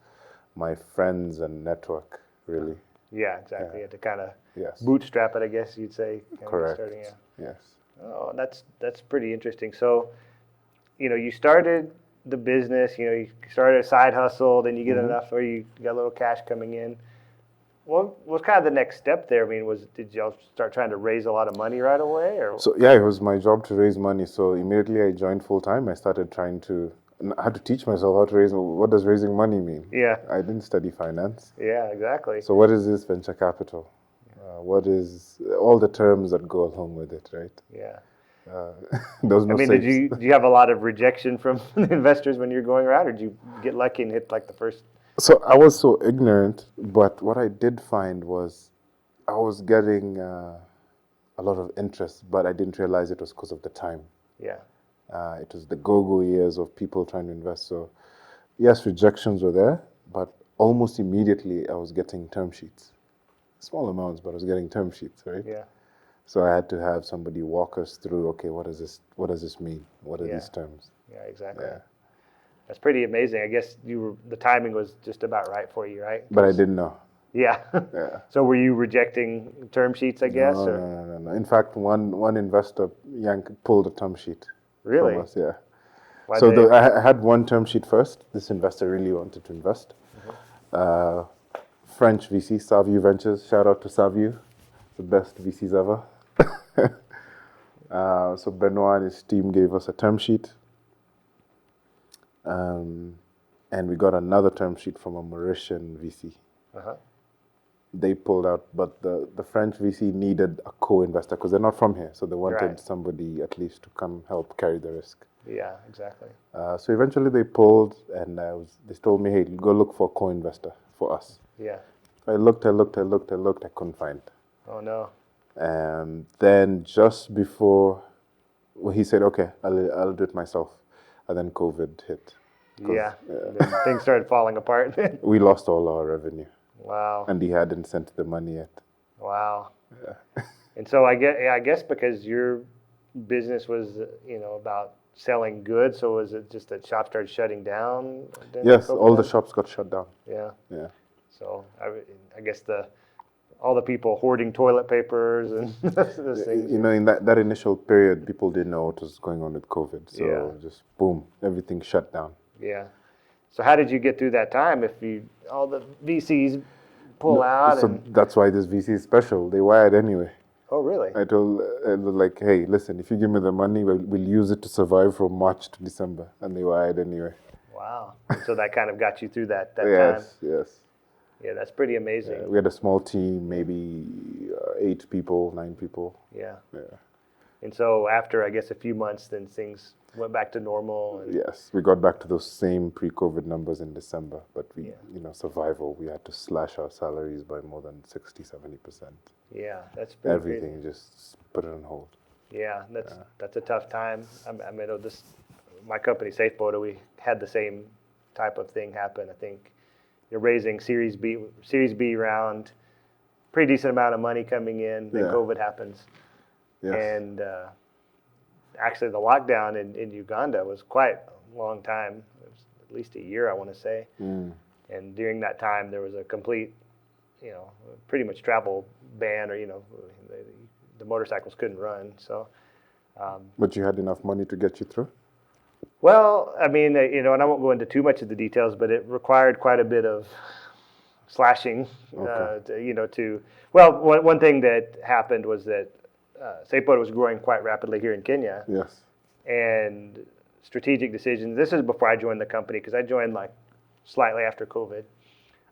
my friends and network, really. Yeah, exactly. Yeah. You had to kind of Yes. bootstrap it, I guess you'd say. Correct. Starting, yeah. Yes. Oh, that's pretty interesting. So, you started the business, you started a side hustle, then you get enough where you got a little cash coming in. What was kind of the next step there? I mean, did y'all start trying to raise a lot of money right away, or? So yeah, it was my job to raise money. So immediately I joined full time. I started I had to teach myself how to what does raising money mean? Yeah. I didn't study finance. Yeah, exactly. So what is this venture capital? What is all the terms that go along with it, right? Yeah. There was no did you have a lot of rejection from investors when you're going around, or did you get lucky and hit like the first? So I was so ignorant, but what I did find was I was getting a lot of interest, but I didn't realize it was because of the time. Yeah. It was the go-go years of people trying to invest. So yes, rejections were there, but almost immediately I was getting term sheets. Small amounts, but I was getting term sheets, right? Yeah. So I had to have somebody walk us through, okay, what does this mean? What are these terms? Yeah, exactly. Yeah. That's pretty amazing. I guess the timing was just about right for you, right? But I didn't know. Yeah. Yeah. So were you rejecting term sheets, I guess? No. In fact, one investor pulled a term sheet Really? from us, yeah. Why'd So they- I had one term sheet first. This investor really wanted to invest. French VC, Savu Ventures. Shout out to Savu, the best VCs ever. So Benoit and his team gave us a term sheet. And we got another term sheet from a Mauritian VC. Uh-huh. They pulled out, but the French VC needed a co-investor because they're not from here, so they wanted Right. somebody at least to come help carry the risk. Yeah, exactly. So eventually they pulled, and they told me, "Hey, go look for a co-investor for us." Yeah. I looked, I couldn't find. Oh no. And then just before, he said, "Okay, I'll do it myself," and then COVID hit. Yeah. And then things started falling apart. We lost all our revenue. Wow. And he hadn't sent the money yet. Wow. Yeah. And so I guess because your business was, about selling goods, so was it just that shops started shutting down? Yes, all the shops got shut down. Yeah. Yeah. So I guess all the people hoarding toilet papers and those things. In that initial period, people didn't know what was going on with COVID. So Yeah. just boom, everything shut down. Yeah. So how did you get through that time if all the VCs pull out? So that's why this VC is special. They wired anyway. Oh, really? I told like, hey, listen, if you give me the money, we'll use it to survive from March to December, and they wired anyway. Wow. So that kind of got you through that time. Yes. Yeah, that's pretty amazing. We had a small team, maybe 8 people, 9 people. Yeah. Yeah. And so after, I guess, a few months, then things went back to normal. And Yes, we got back to those same pre-COVID numbers in December, but survival, we had to slash our salaries by more than 60-70%. Yeah, that's pretty Everything crazy. just put it on hold. Yeah, that's a tough time. I mean, my company, SafeBoda, we had the same type of thing happen. I think you're raising Series B round, pretty decent amount of money coming in. Then Yeah. COVID happens. Yes. And actually, the lockdown in Uganda was quite a long time. It was at least a year, I want to say. Mm. And during that time, there was a complete, pretty much travel ban, or the motorcycles couldn't run. So, But you had enough money to get you through? well, I mean, and I won't go into too much of the details, but it required quite a bit of slashing. One thing that happened was that SafeBoda was growing quite rapidly here in Kenya. Yes. And strategic decisions. This is before I joined the company, because I joined like slightly after COVID.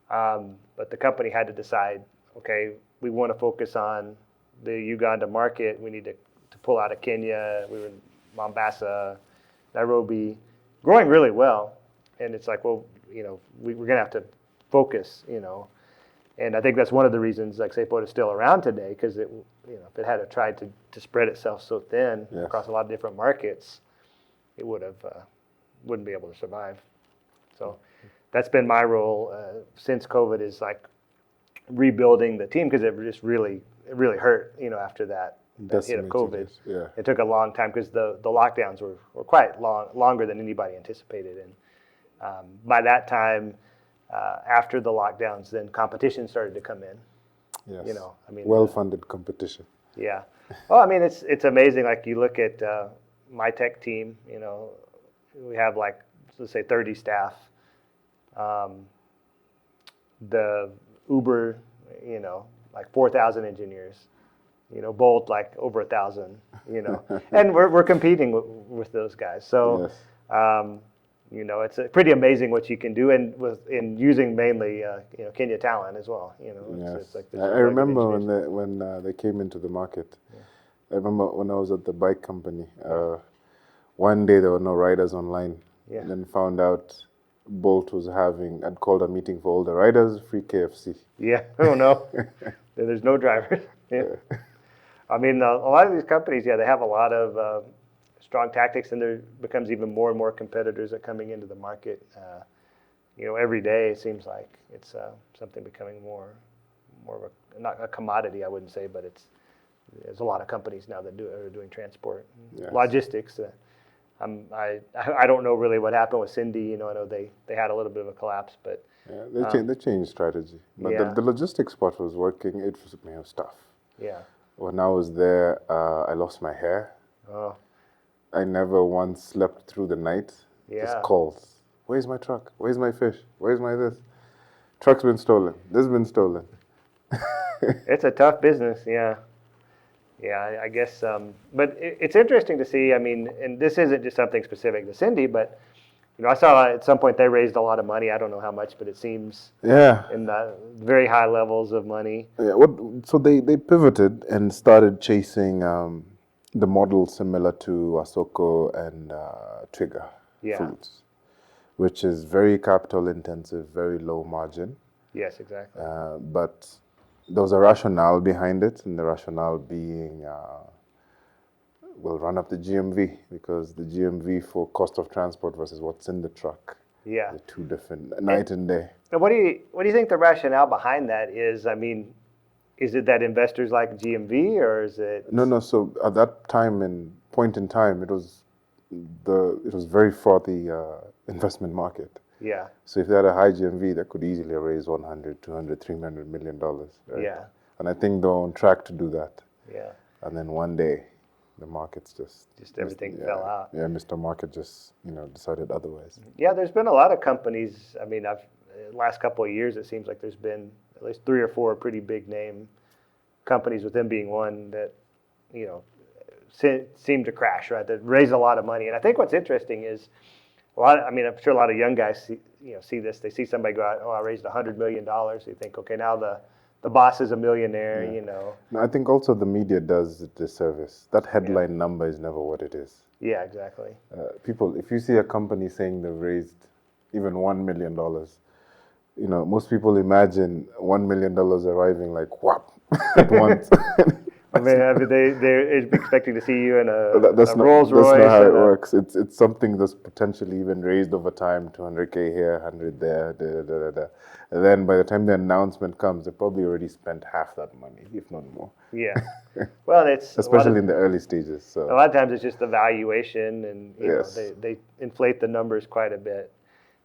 But the company had to decide, okay, we want to focus on the Uganda market. We need to pull out of Kenya. We were in Mombasa, Nairobi, growing really well. And it's like, well, we're going to have to focus, And I think that's one of the reasons, like, Sapota is still around today, because if it had tried to spread itself so thin across a lot of different markets, it wouldn't be able to survive. So that's been my role since COVID, is like rebuilding the team, because it really hurt, after that hit of COVID. Yeah. It took a long time because the lockdowns were quite longer than anybody anticipated, and by that time, after the lockdowns, then competition started to come in. Yes. Well-funded competition. Yeah. Well, I mean, it's amazing. Like, you look at my tech team. We have, like, let's say 30 staff. The Uber, like 4,000 engineers. Bolt, like over 1,000. And we're competing with those guys. So. Yes. It's pretty amazing what you can do, and in using mainly Kenya talent as well. Yes. It's like I remember when they came into the market. Yeah. I remember when I was at the bike company. One day there were no riders online, and then found out Bolt was I'd called a meeting for all the riders, free KFC. Yeah. Oh no. There's no drivers. Yeah. I mean, a lot of these companies, they have a lot of strong tactics, and there becomes even more and more competitors that coming into the market. Every day it seems like it's something becoming more of not a commodity, I wouldn't say, but there's a lot of companies now that are doing transport, logistics. I don't know really what happened with Cindy. I know they had a little bit of a collapse, but they changed strategy. But the logistics part was working. It was tough. Yeah. When I was there, I lost my hair. Oh. I never once slept through the night. Yeah. Just calls. Where's my truck? Where's my fish? Where's my this? Truck's been stolen. This has been stolen. It's a tough business, yeah. Yeah, I guess. But it's interesting to see. I mean, and this isn't just something specific to Cindy, but I saw at some point they raised a lot of money. I don't know how much, but it seems in the very high levels of money. Yeah. So they pivoted and started chasing the model similar to Asoko and Trigger Foods, which is very capital intensive, very low margin. Yes, exactly. But there was a rationale behind it, and the rationale being we'll run up the GMV, because the GMV for cost of transport versus what's in the truck, they're two different, night and day. And what do you think the rationale behind that is? I mean, is it that investors like GMV, or is it? No. So at that point in time, it was very frothy investment market. Yeah. So if they had a high GMV, they could easily raise 100, 200, 300 million dollars. Right? Yeah. And I think they're on track to do that. Yeah. And then one day, the markets just everything fell out. Yeah, Mr. Market just decided otherwise. Yeah, there's been a lot of companies. I mean, last couple of years, it seems like there's been at least 3 or 4 pretty big name companies, with them being one, that seem to crash, right? That raise a lot of money. And I think what's interesting is I'm sure a lot of young guys see this. They see somebody go out, I raised $100 million. They think, okay, now the boss is a millionaire. No, I think also the media does a disservice. That headline number is never what it is. Yeah, exactly. People, if you see a company saying they've raised even $1 million, most people imagine $1 million arriving like whap at once. They're expecting to see you in a Rolls Royce. That's not how it works. It's something that's potentially even raised over time, 200K here, 100 there, And then by the time the announcement comes, they probably already spent half that money, if not more. Yeah. Well, it's especially in the early stages. So a lot of times it's just the valuation, and yes. They inflate the numbers quite a bit.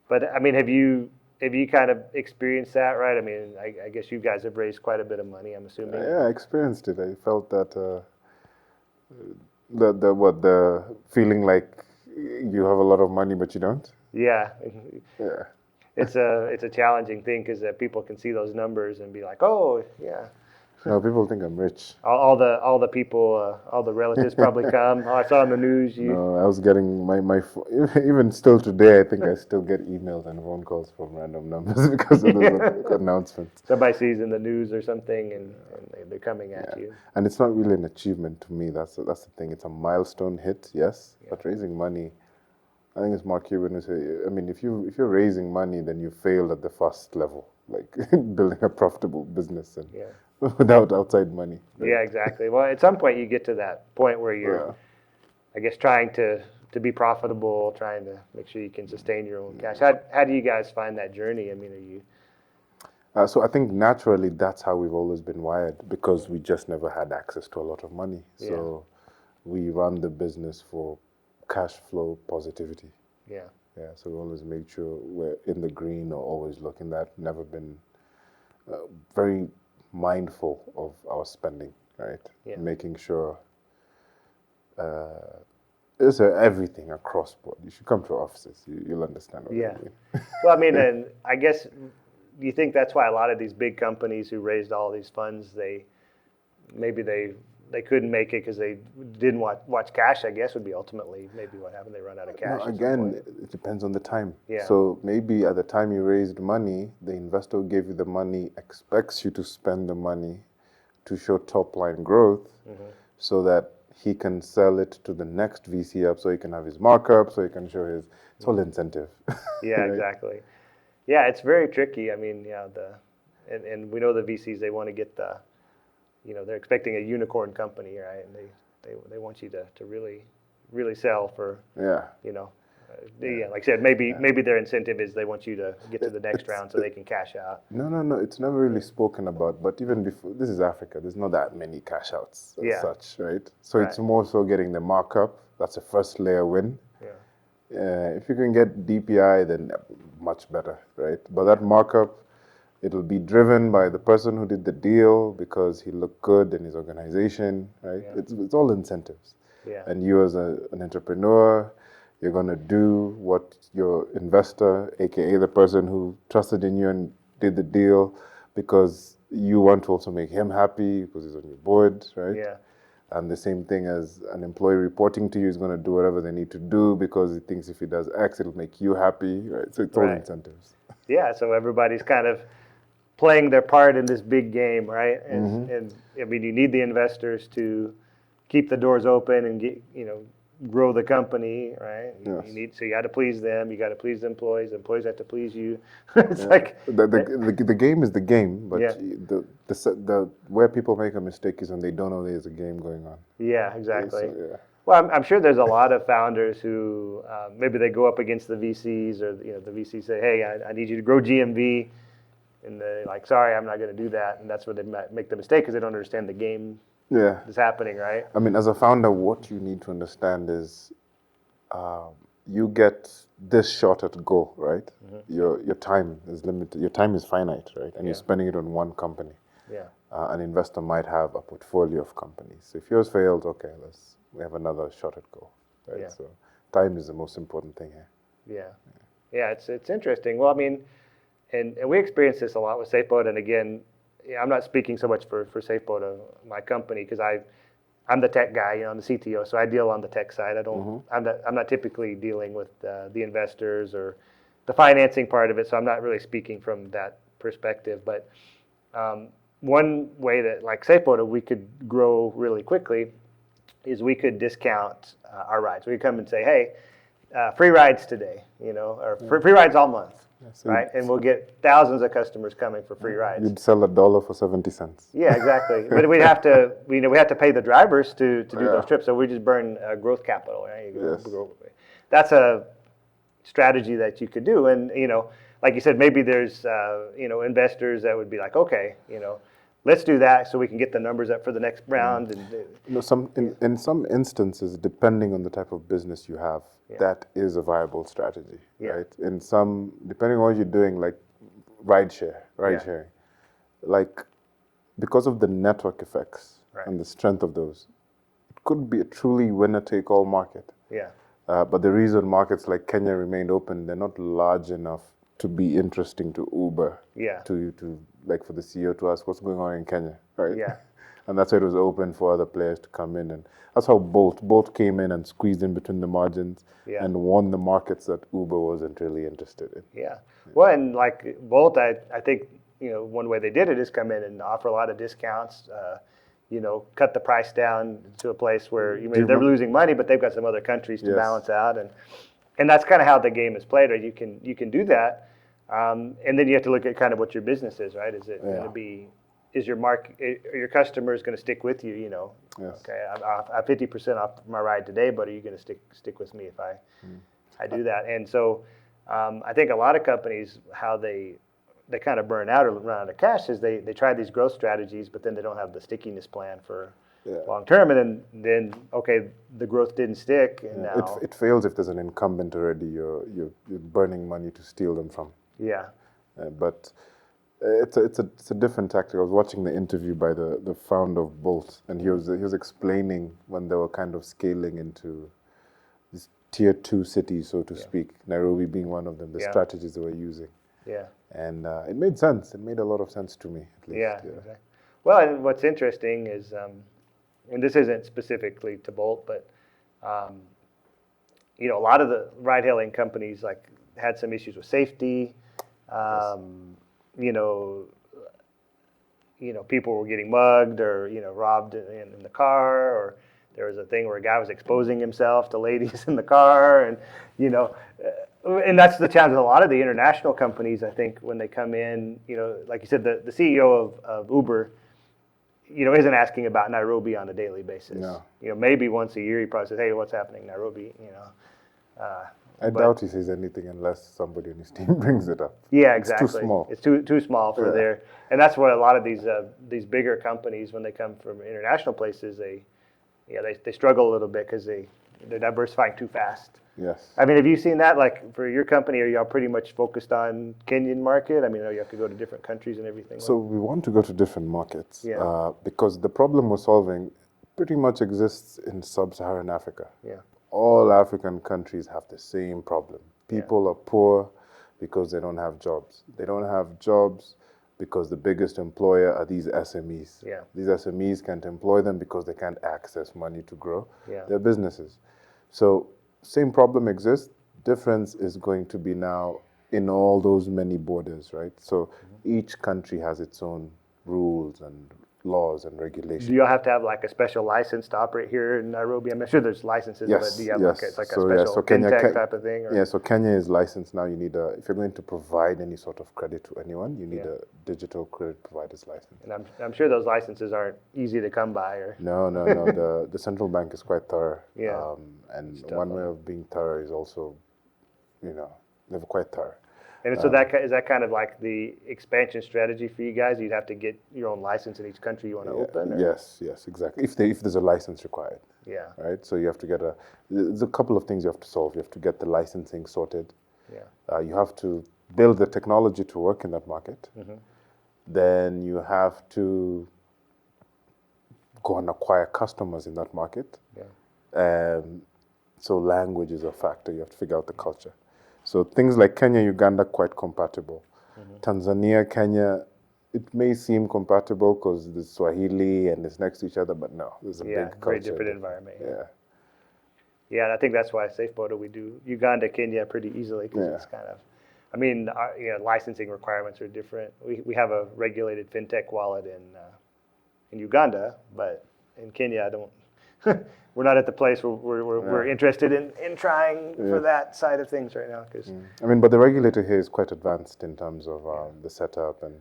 But I mean, have you kind of experienced that, right? I mean, I guess you guys have raised quite a bit of money, I'm assuming. Yeah, I experienced it. I felt that the feeling like you have a lot of money but you don't. Yeah. Yeah. It's a challenging thing, because people can see those numbers and be like, oh, yeah. No, people think I'm rich. All the people, all the relatives probably come. Oh, I saw in the news you. No, I was getting even still today. I think I still get emails and phone calls from random numbers because of those announcements. Somebody sees in the news or something, and they're coming at you. And it's not really an achievement to me. That's the thing. It's a milestone hit, yes, but raising money. I think it's Mark Cuban who say. I mean, if you're raising money, then you failed at the first level, like building a profitable business and without outside money. Right? Yeah, exactly. Well, at some point you get to that point where you're, I guess, trying to be profitable, trying to make sure you can sustain your own cash. How do you guys find that journey? I mean, are you? So I think naturally that's how we've always been wired because we just never had access to a lot of money. So we run the business for cash flow positivity. Yeah. Yeah. So we always make sure we're in the green or always looking that. Never been very mindful of our spending, right? Yeah. Making sure it's everything across board. You should come to our offices. You'll understand what I mean. Well, I mean, and I guess, do you think that's why a lot of these big companies who raised all these funds, they couldn't make it because they didn't watch cash, I guess, would be ultimately maybe what happened. They run out of cash. No, again, it depends on the time. Yeah. So maybe at the time you raised money, the investor who gave you the money expects you to spend the money to show top line growth so that he can sell it to the next VC up so he can have his markup, so he can show his, it's all incentive. Yeah, right? Exactly. Yeah, it's very tricky. I mean, and we know the VCs, they want to get the, they're expecting a unicorn company, right? And they want you to really sell for, like I said, maybe their incentive is they want you to get to the next round so they can cash out. No, it's never really spoken about. But even before, this is Africa. There's not that many cash outs as such, right? So it's more so getting the markup. That's a first layer win. If you can get DPI, then much better, right? But that markup, it'll be driven by the person who did the deal because he looked good in his organization, right? Yeah. It's all incentives. Yeah. And you as an entrepreneur, you're going to do what your investor, aka the person who trusted in you and did the deal, because you want to also make him happy because he's on your board, right? Yeah. And the same thing as an employee reporting to you is going to do whatever they need to do because he thinks if he does X, it'll make you happy, right? So it's all incentives. Yeah, so everybody's kind of playing their part in this big game, right? And I mean, you need the investors to keep the doors open and get, grow the company, right? Yes. So you got to please them. You got to please the employees. The employees have to please you. It's like the game is the game, but the where people make a mistake is when they don't know there's a game going on. Yeah, exactly. So, Well, I'm sure there's a lot of founders who maybe they go up against the VCs, or the VCs say, "Hey, I need you to grow GMV," and they're like, "Sorry, I'm not going to do that," and that's where they make the mistake because they don't understand the game. Is happening, right? I mean, as a founder, what you need to understand is you get this shot at goal, right? Your time is limited. Your time is finite, right? And you're spending it on one company. Yeah. An investor might have a portfolio of companies. So if yours failed, okay, we have another shot at goal, right? Yeah. So time is the most important thing here. Yeah, it's interesting. Well, I mean, and we experience this a lot with SafeBoat, and again, I'm not speaking so much for SafeBoat, my company, because I'm the tech guy, I'm the CTO, so I deal on the tech side. I'm not typically dealing with the investors or the financing part of it, so I'm not really speaking from that perspective. But one way that, like SafeBoat, we could grow really quickly is we could discount our rides. We could come and say, hey, free rides today, or free rides all month. Right, and we'll get thousands of customers coming for free rides. You'd sell $1 for 70 cents. Yeah, exactly. But we have to, we have to pay the drivers to do those trips. So we just burn growth capital. Right? Yes. That's a strategy that you could do, and like you said, maybe there's investors that would be like, okay, let's do that so we can get the numbers up for the next round. And in some instances, depending on the type of business you have, that is a viable strategy, right? In some, depending on what you're doing, like ride sharing, like because of the network effects and the strength of those, it could be a truly winner-take-all market. Yeah. But the reason markets like Kenya remained open, they're not large enough to be interesting to Uber. Yeah. To like for the CEO to ask what's going on in Kenya. right? Yeah. And that's why it was open for other players to come in, and that's how Bolt came in and squeezed in between the margins Yeah. and won the markets that Uber wasn't really interested in. Yeah. Well, and like Bolt, I think, one way they did it is come in and offer a lot of discounts, cut the price down to a place where they're losing money, but they've got some other countries to balance out. And that's kind of how the game is played, right? You can do that. And then you have to look at kind of what your business is, right? Is it going to be, is your your customers going to stick with you? Yes. Okay, I have 50% off my ride today, but are you going to stick with me if I do that? And so I think a lot of companies, how they kind of burn out or run out of cash is they try these growth strategies, but then they don't have the stickiness plan for long term, and then okay, the growth didn't stick, and now it fails if there's an incumbent already. You're burning money to steal them from. Yeah. But it's a different tactic. I was watching the interview by the founder of Bolt, and he was explaining when they were kind of scaling into these tier 2 cities, so to speak, Nairobi being one of them, the strategies they were using. Yeah. And it made sense. It made a lot of sense to me, at least. Yeah. Exactly. Well, and what's interesting is, and this isn't specifically to Bolt, but a lot of the ride-hailing companies had some issues with safety. People were getting mugged or robbed in the car, or there was a thing where a guy was exposing himself to ladies in the car, and and that's the challenge with a lot of the international companies. I think when they come in, like you said, the CEO of Uber, isn't asking about Nairobi on a daily basis. No. Maybe once a year he probably says, "Hey, what's happening in Nairobi?" I doubt he says anything unless somebody on his team brings it up. Yeah, exactly. It's too small. It's too small for their, and that's what a lot of these bigger companies, when they come from international places, they struggle a little bit because they're diversifying too fast. Yes. I mean, have you seen that? Like for your company, are y'all pretty much focused on Kenyan market? I mean, you have to go to different countries and everything. So we want to go to different markets Yeah. because the problem we're solving pretty much exists in sub-Saharan Africa. Yeah. All African countries have the same problem. People are poor because they don't have jobs. They don't have jobs because the biggest employer are these SMEs. Yeah. These SMEs can't employ them because they can't access money to grow their businesses. So same problem exists. Difference is going to be now in all those many borders, right? So each country has its own rules and laws and regulations. Do you have to have like a special license to operate here in Nairobi? I'm sure there's licenses, but do you have like a special Fintech type of thing? Or? Yeah, so Kenya is licensed now. You need if you're going to provide any sort of credit to anyone, you need a digital credit provider's license. And I'm sure those licenses aren't easy to come by. Or No. The central bank is quite thorough. Yeah. And one way of being thorough is also, they're quite thorough. And so is that kind of like the expansion strategy for you guys? You'd have to get your own license in each country you want to open? Or? Yes, exactly. If there's a license required. Yeah. Right? So you have to get there's a couple of things you have to solve. You have to get the licensing sorted. Yeah. You have to build the technology to work in that market. Mm-hmm. Then you have to go and acquire customers in that market. Yeah. So language is a factor. You have to figure out the culture. So things like Kenya, Uganda, quite compatible. Mm-hmm. Tanzania, Kenya, it may seem compatible because there's Swahili and it's next to each other, but no, there's a big culture. Very different environment. Yeah. Yeah, and I think that's why SafeBoda we do Uganda, Kenya pretty easily because it's kind of, I mean, licensing requirements are different. We have a regulated Fintech wallet in Uganda, but in Kenya, I don't. We're not at the place where we're interested in trying for that side of things right now. I mean, but the regulator here is quite advanced in terms of the setup, and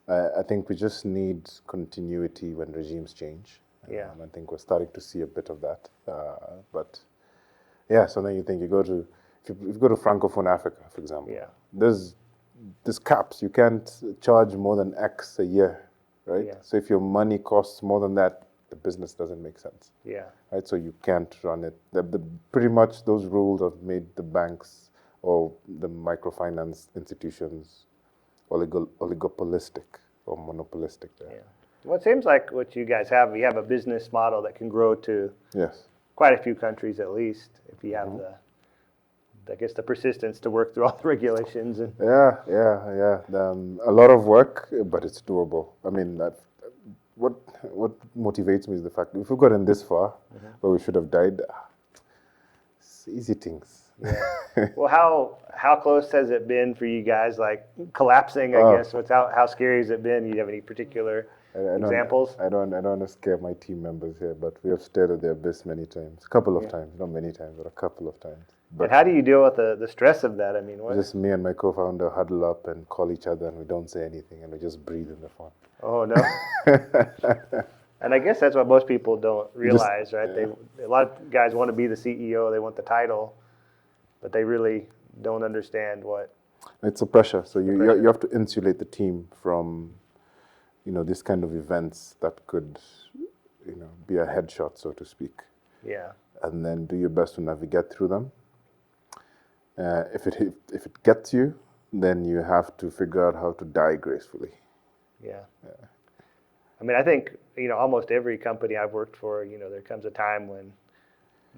I think we just need continuity when regimes change. I think we're starting to see a bit of that. But so then if you go to Francophone Africa, for example, there's caps. You can't charge more than X a year, right? Yeah. So if your money costs more than that, the business doesn't make sense. Yeah. Right. So you can't run it. Pretty much those rules have made the banks or the microfinance institutions oligopolistic or monopolistic there. Yeah. Well, it seems like what you guys have, you have a business model that can grow to quite a few countries at least if you have the persistence to work through all the regulations. And a lot of work, but it's doable. I mean, what motivates me is the fact that if we've gotten this far, where we should have died, it's easy things. Yeah. Well, how close has it been for you guys? Like collapsing, I guess. How scary has it been? You have any particular examples? I don't want to scare my team members here, but we have stared at the abyss many times. A couple of times, not many times, but a couple of times. But and how do you deal with the stress of that? I mean, what? just me and my co-founder huddle up and call each other, and we don't say anything, and we just breathe in the phone. Oh no. And I guess that's what most people don't realize, right? A lot of guys want to be the CEO, they want the title, but they really don't understand what. It's a pressure. So you have to insulate the team from, this kind of events that could, be a headshot, so to speak. Yeah. And then do your best to navigate through them. If it gets you, then you have to figure out how to die gracefully. Yeah. I mean, I think, almost every company I've worked for, there comes a time when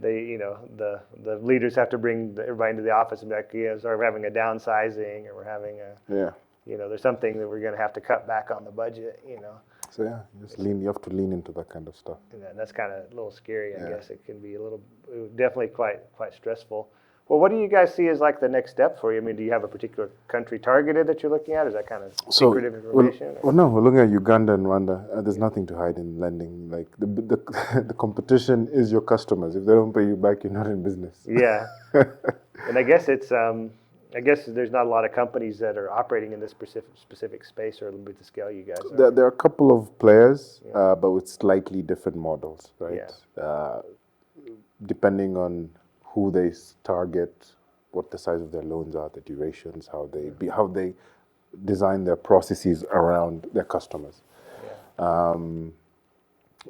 they, the leaders have to bring everybody into the office and be like, sorry, we're having a downsizing, or we're having there's something that we're going to have to cut back on the budget, So you have to lean into that kind of stuff. And that's kind of a little scary, I guess. It can be definitely quite stressful. Well, what do you guys see as like the next step for you? I mean, do you have a particular country targeted that you're looking at? Is that kind of secretive information? No, we're looking at Uganda and Rwanda. There's nothing to hide in lending. Like the competition is your customers. If they don't pay you back, you're not in business. Yeah, and I guess it's I guess there's not a lot of companies that are operating in this specific space or with the scale you guys are. There are a couple of players, but with slightly different models, right? Yeah. Depending on who they target, what the size of their loans are, the durations, how they design their processes around their customers. Yeah.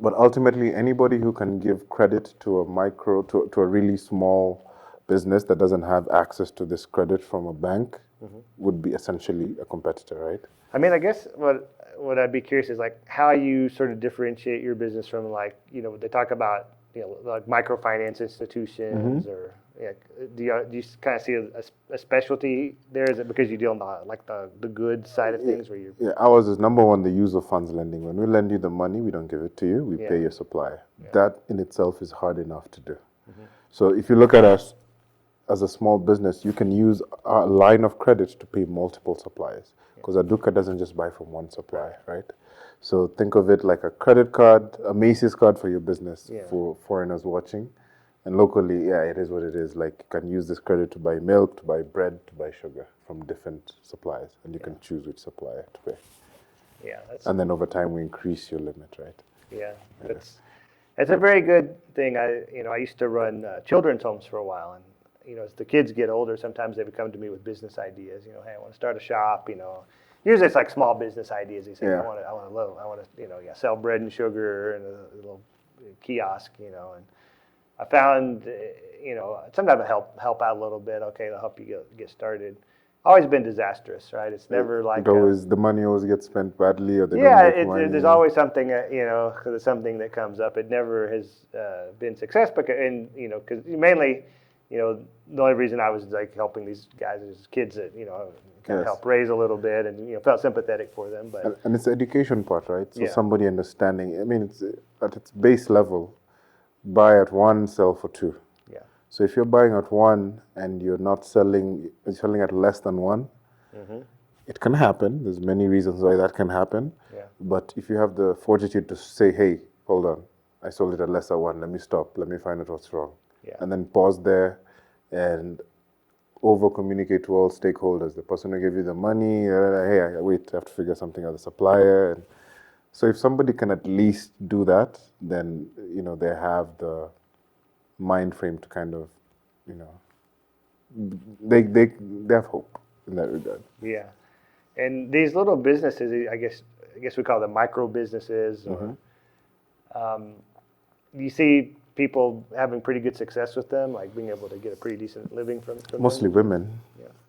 But ultimately, anybody who can give credit to a really small business that doesn't have access to this credit from a bank would be essentially a competitor, right? I mean, I guess what I'd be curious is like how you sort of differentiate your business from like, they talk about, like microfinance institutions or do you kind of see a specialty there? Is it because you deal in the good side of things where you're... Yeah, ours is number one, the use of funds lending. When we lend you the money, we don't give it to you, we pay your supplier. Yeah. That in itself is hard enough to do. So if you look at us as a small business, you can use a line of credit to pay multiple suppliers because Aduka doesn't just buy from one supplier, right? So think of it like a credit card, a Macy's card for your business for foreigners watching. And locally, it is what it is. Like you can use this credit to buy milk, to buy bread, to buy sugar from different suppliers. And you can choose which supplier to pay. Yeah. And then over time, we increase your limit, right? Yeah. It's a very good thing. I used to run children's homes for a while. And, as the kids get older, sometimes they would come to me with business ideas. Hey, I want to start a shop, Usually it's like small business ideas. They say, I want to sell bread and sugar and a little kiosk, and I found, sometimes I help out a little bit. Okay, I'll help you get started. Always been disastrous, right? It's never like the money always gets spent badly, or they don't make money. There's always something because there's something that comes up. It never has been success, because mainly, the only reason I was like helping these guys is kids that kind of help raise a little bit, and felt sympathetic for them. But and it's the education part, right? So somebody understanding. I mean, it's at its base level, buy at one, sell for two. Yeah. So if you're buying at one and you're selling at less than one, it can happen. There's many reasons why that can happen. Yeah. But if you have the fortitude to say, hey, hold on, I sold it at less than one. Let me stop. Let me find out what's wrong. Yeah. And then pause there and over-communicate to all stakeholders. The person who gave you the money, hey, wait, I have to figure something out, the supplier. And so if somebody can at least do that, then, they have the mind frame to kind of, they have hope in that regard. Yeah. And these little businesses, I guess we call them micro businesses. Or, you see people having pretty good success with them, like being able to get a pretty decent living from mostly them? Women.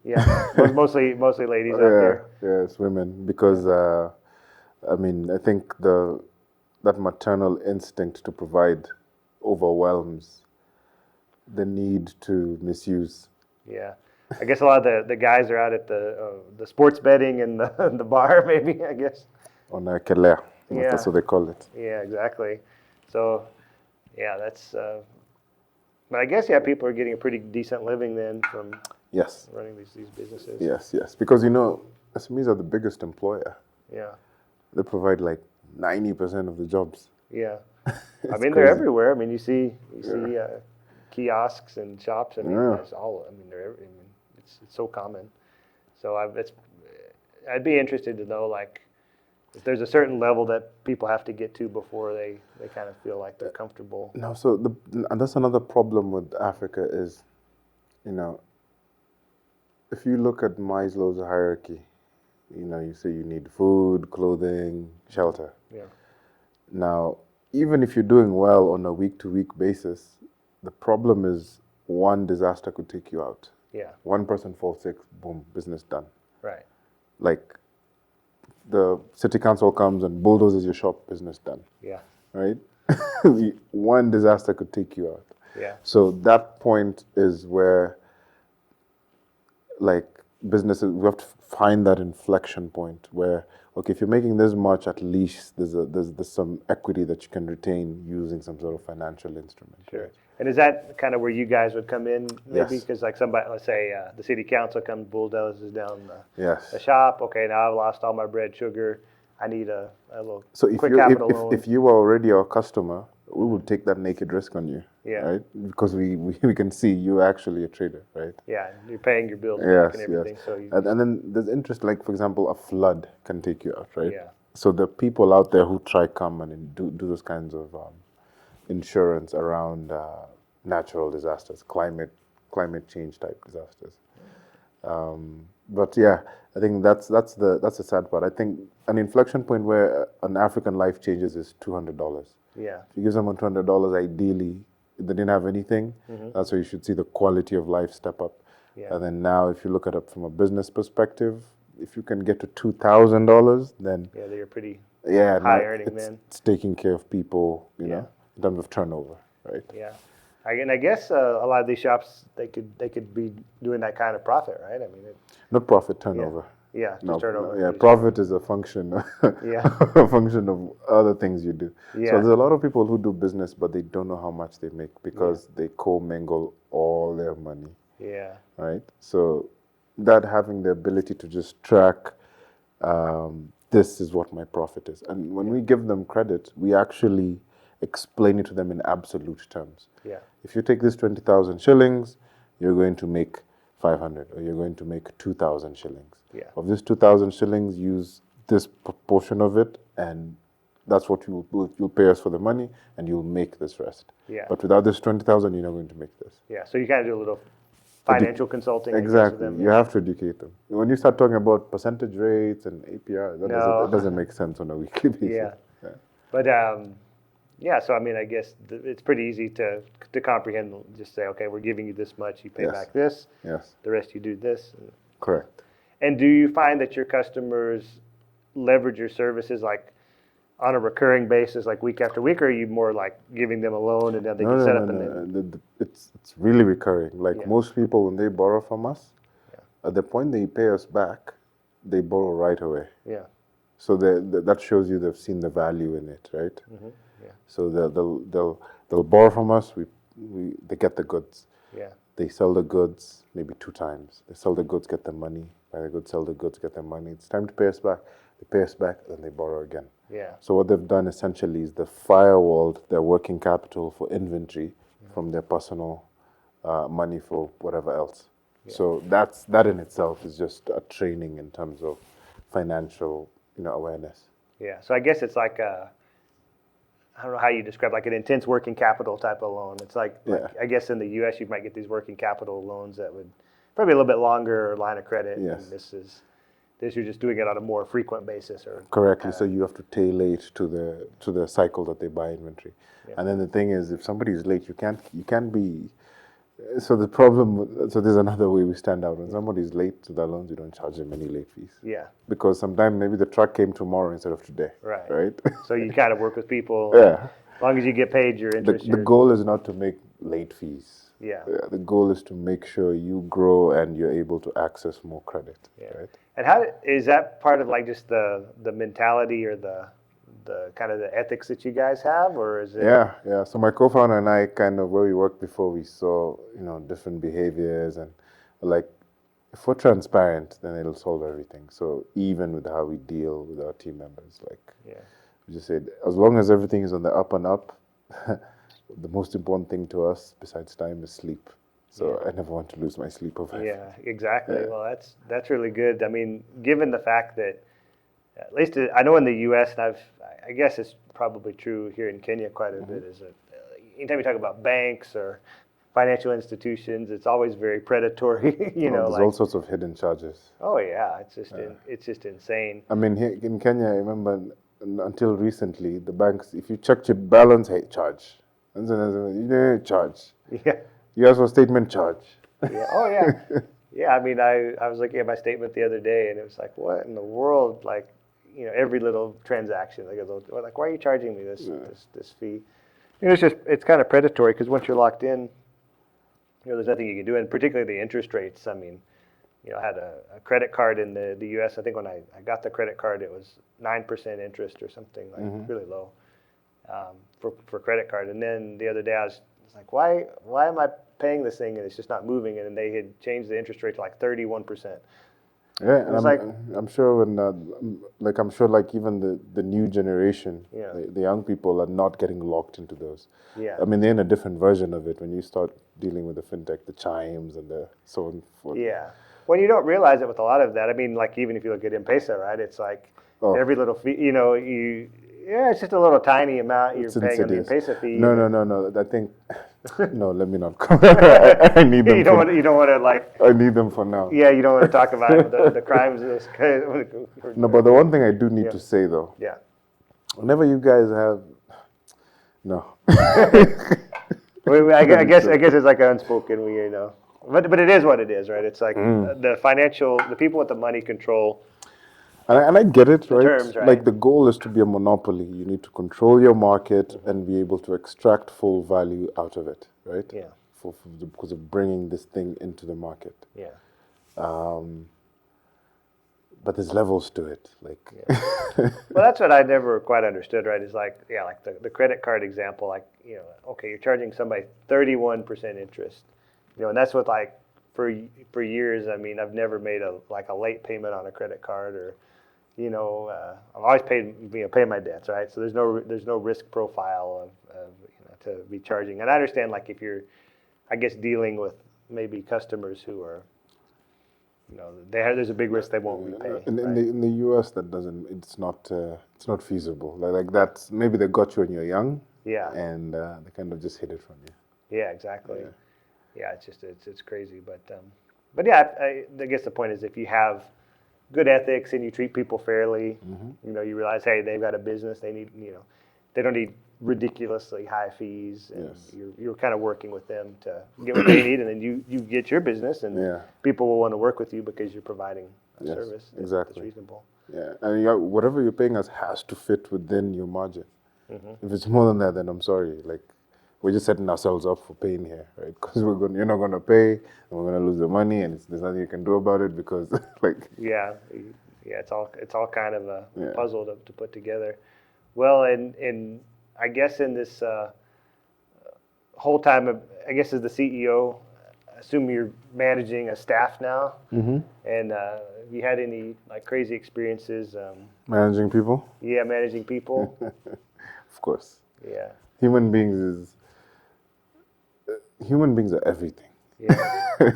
Yeah. Mostly ladies out there. Yeah, it's women because I think that maternal instinct to provide overwhelms the need to misuse. Yeah. I guess a lot of the guys are out at the sports betting and the bar, maybe, I guess. On Kelea. Yeah. That's what they call it. Yeah, exactly. So, yeah, that's. But I guess people are getting a pretty decent living then from Yes. running these businesses. Yes. Because SMEs are the biggest employer. Yeah. They provide like 90% of the jobs. Yeah. I crazy. mean, they're everywhere. I mean, you see kiosks and shops. I mean, Yeah. that's all. I mean, it's so common. So I'd be interested to know, like, if there's a certain level that people have to get to before they kind of feel like they're comfortable. No, so and that's another problem with Africa is, if you look at Maslow's hierarchy, you say you need food, clothing, shelter. Yeah. Now, even if you're doing well on a week-to-week basis, the problem is one disaster could take you out. Yeah. One person falls sick, boom, business done. Right. Like, the city council comes and bulldozes your shop, business done. Yeah. Right? One disaster could take you out. Yeah. So that point is where, like, businesses, we have to find that inflection point where, okay, if you're making this much, at least there's some equity that you can retain using some sort of financial instrument. Sure. Right? And is that kind of where you guys would come in, maybe? Yes. Because like somebody, let's say the city council comes bulldozes down Yes. the shop. Okay, now I've lost all my bread, sugar. I need a little So if quick you capital loan. if you were already our customer, we would take that naked risk on you. Yeah. Right? Because we can see you're actually a trader, right? Yeah, you're paying your bills Yes, back and everything. yes. So you, And then there's interest, like, for example, a flood can take you out, right? Yeah. So the people out there who try come and do those kinds of insurance around natural disasters, climate change type disasters. But yeah, I think that's the sad part. I think an inflection point where an African life changes is $200. yeah, If you give someone $200, ideally, if they didn't have anything, that's where you should see the quality of life step up. Yeah. And then now, if you look at it from a business perspective, if you can get to $2,000, then yeah, they're pretty yeah, high now earning it's, then. it's taking care of people, Yeah. in terms of turnover, right? Yeah. And I guess a lot of these shops, they could be doing that kind of profit, right? I mean, Not profit, turnover. yeah, just No, turnover. yeah, profit is a function, Yeah. a function of other things you do. Yeah. So there's a lot of people who do business, but they don't know how much they make because they commingle all their money, Yeah. right? So that having the ability to just track, this is what my profit is. And when we give them credit, we actually explain it to them in absolute terms. Yeah. If you take this 20,000 shillings, you're going to make 500, or you're going to make 2,000 shillings. Yeah. Of this 2,000 shillings, use this proportion of it, and that's what you'll pay us for the money, and you'll make this rest. Yeah. But without this 20,000, you're not going to make this. Yeah. So you kind of do a little financial consulting. I guess, with Exactly. them. You have to educate them. When you start talking about percentage rates and APR, that doesn't make sense on a weekly basis. Yeah. But yeah, so I mean, I guess it's pretty easy to comprehend. Just say, okay, we're giving you this much, you pay Yes. back this. Yes. The rest you do this. Correct. And do you find that your customers leverage your services like on a recurring basis, like week after week, or are you more like giving them a loan and then they can set up and then? It's really recurring. Like Yeah. most people, when they borrow from us, at the point they pay us back, they borrow right away. Yeah. So that shows you they've seen the value in it, right? Mm-hmm. Yeah. So they'll borrow from us. They get the goods. Yeah. They sell the goods maybe 2 times. They sell the goods, get the money. Buy the goods, sell the goods, get the money. It's time to pay us back. They pay us back, then they borrow again. Yeah. So what they've done essentially is they've firewalled their working capital for inventory from their personal money for whatever else. Yeah. So that in itself is just a training in terms of financial awareness. Yeah. So I guess it's like I don't know how you describe, like an intense working capital type of loan. It's like I guess in the U.S. you might get these working capital loans that would probably a little bit longer line of credit. Yes. And this you're just doing it on a more frequent basis, or correctly. So you have to tailor it to the cycle that they buy inventory. Yeah. And then the thing is, if somebody is late, you can't be. So the problem. So there's another way we stand out. When somebody's late to their loans, you don't charge them any late fees. Yeah. Because sometimes maybe the truck came tomorrow instead of today. Right. Right. So you kind of work with people. Yeah. As long as you get paid your interest. The goal is not to make late fees. Yeah. The goal is to make sure you grow and you're able to access more credit. Yeah. Right. And how is that part of like just the mentality or the the kind of the ethics that you guys have, or is it? Yeah. So my co-founder and I, kind of where we worked before, we saw different behaviors, and like if we're transparent, then it'll solve everything. So even with how we deal with our team members, like we just said, as long as everything is on the up and up, the most important thing to us besides time is sleep. So I never want to lose my sleep over it. Yeah, exactly. Yeah. Well, that's really good. I mean, given the fact that, at least I know in the U.S., and I guess it's probably true here in Kenya quite a bit, is that anytime you talk about banks or financial institutions, it's always very predatory. There's all sorts of hidden charges. Oh yeah, it's just insane. I mean, here in Kenya, I remember until recently, the banks, if you check your balance, hey, charge. And then charge. Yeah. You ask for statement, charge. Yeah. Oh yeah. Yeah. I mean, I was looking at my statement the other day, and it was like, what in the world? Like, every little transaction, like, why are you charging me this fee? It's kind of predatory, because once you're locked in, there's nothing you can do, and particularly the interest rates. I mean, I had a credit card in the U.S. I think when I got the credit card, it was 9% interest or something, like really low for credit card. And then the other day I was like, why am I paying this thing and it's just not moving? And they had changed the interest rate to like 31%. Yeah, and I'm sure when I'm sure like even the new generation, the young people are not getting locked into those. Yeah. I mean, they're in a different version of it when you start dealing with the fintech, the chimes and the so on and forth. Yeah. Well, you don't realize it with a lot of that. I mean, like even if you look at M-Pesa, right? It's like every little fee, it's just a little tiny amount you're paying on the M-Pesa fee. No. I think no. Let me not come. I need them. You don't want to like. I need them for now. Yeah, you don't want to talk about the crimes of this kind. No, but the one thing I do need to say though. Yeah. Whenever you guys have, no. I guess it's like unspoken, but it is what it is, right? It's like the people with the money control. And I get it, right? Terms, right? Like the goal is to be a monopoly. You need to control your market and be able to extract full value out of it, right? Yeah. Because of bringing this thing into the market. Yeah. But there's levels to it, like. Well, that's what I never quite understood, right? Is like the credit card example, like okay, you're charging somebody 31% interest, and that's what like for years. I mean, I've never made a late payment on a credit card, or I've always pay my debts, right? So there's no risk profile of to be charging. And I understand like if you're, I guess, dealing with maybe customers who are. There's a big risk they won't repay. In the U.S., it's not feasible. Like that's maybe they got you when you're young. Yeah. And they kind of just hid it from you. Yeah, exactly. Yeah, it's crazy, but yeah, I guess the point is if you have good ethics and you treat people fairly, you realize, hey, they've got a business, they need, they don't need ridiculously high fees, and you're kind of working with them to get what they need, and then you get your business, and people will want to work with you because you're providing a service that's reasonable. Yeah, and whatever you're paying us has to fit within your margin. If it's more than that, then I'm sorry. Like we're just setting ourselves up for pain here, right? Because you're not going to pay, and we're going to lose the money, and there's nothing you can do about it because like. Yeah, it's all kind of a puzzle to put together. Well, and I guess in this whole time, I guess as the CEO, I assume you're managing a staff now. And have you had any like crazy experiences? Managing people? Yeah, managing people. Of course. Yeah. Human beings are everything. Yeah. Do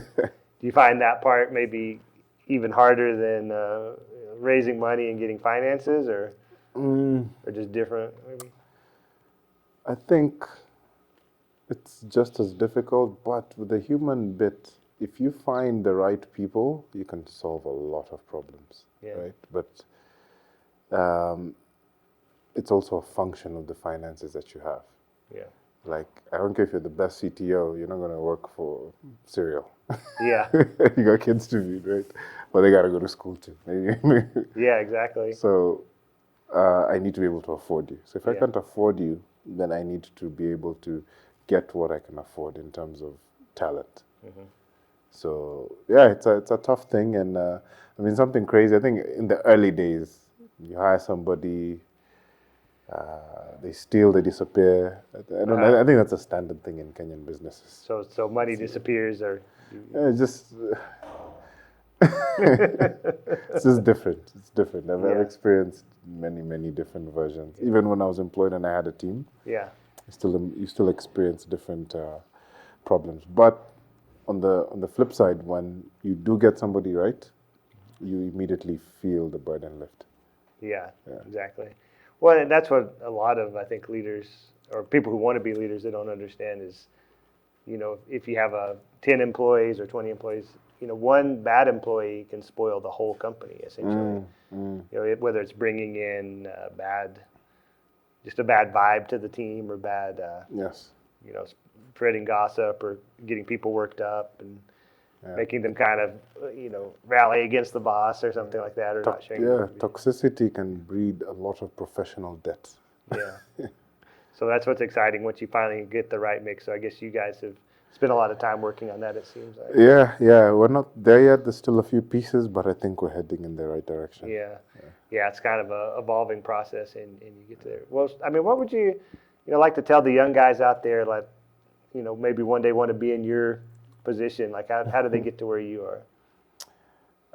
you find that part maybe even harder than raising money and getting finances, or just different maybe? I think it's just as difficult, but with the human bit, if you find the right people, you can solve a lot of problems, right? But it's also a function of the finances that you have. Yeah. Like, I don't care if you're the best CTO, you're not going to work for cereal. Yeah. You got kids to feed, right? But they got to go to school too. Yeah, exactly. So I need to be able to afford you. So if I can't afford you, then I need to be able to get what I can afford in terms of talent. So yeah, it's a tough thing, and I mean something crazy. I think in the early days, you hire somebody, They steal, they disappear. I don't know. I think that's a standard thing in Kenyan businesses. So money disappears, or Yeah, it's just it's just different. It's different. I've experienced many different versions. Even when I was employed and I had a team, yeah, you still experience different problems. But on the flip side, when you do get somebody right, you immediately feel the burden lift. yeah, exactly. Well, and that's what a lot of, I think, leaders or people who want to be leaders, they don't understand is, if you have 10 employees or 20 employees, one bad employee can spoil the whole company essentially. Whether it's bringing in just a bad vibe to the team, or bad, Yes. spreading gossip or getting people worked up and making them kind of, rally against the boss or something like that, or not sharing. Toxicity can breed a lot of professional debt. Yeah. So that's what's exciting once you finally get the right mix. So I guess you guys have spent a lot of time working on that, it seems like. Yeah. We're not there yet. There's still a few pieces, but I think we're heading in the right direction. Yeah, it's kind of a evolving process, and you get there. Well, I mean, what would you like to tell the young guys out there, like, maybe one day want to be in your position? Like, how do they get to where you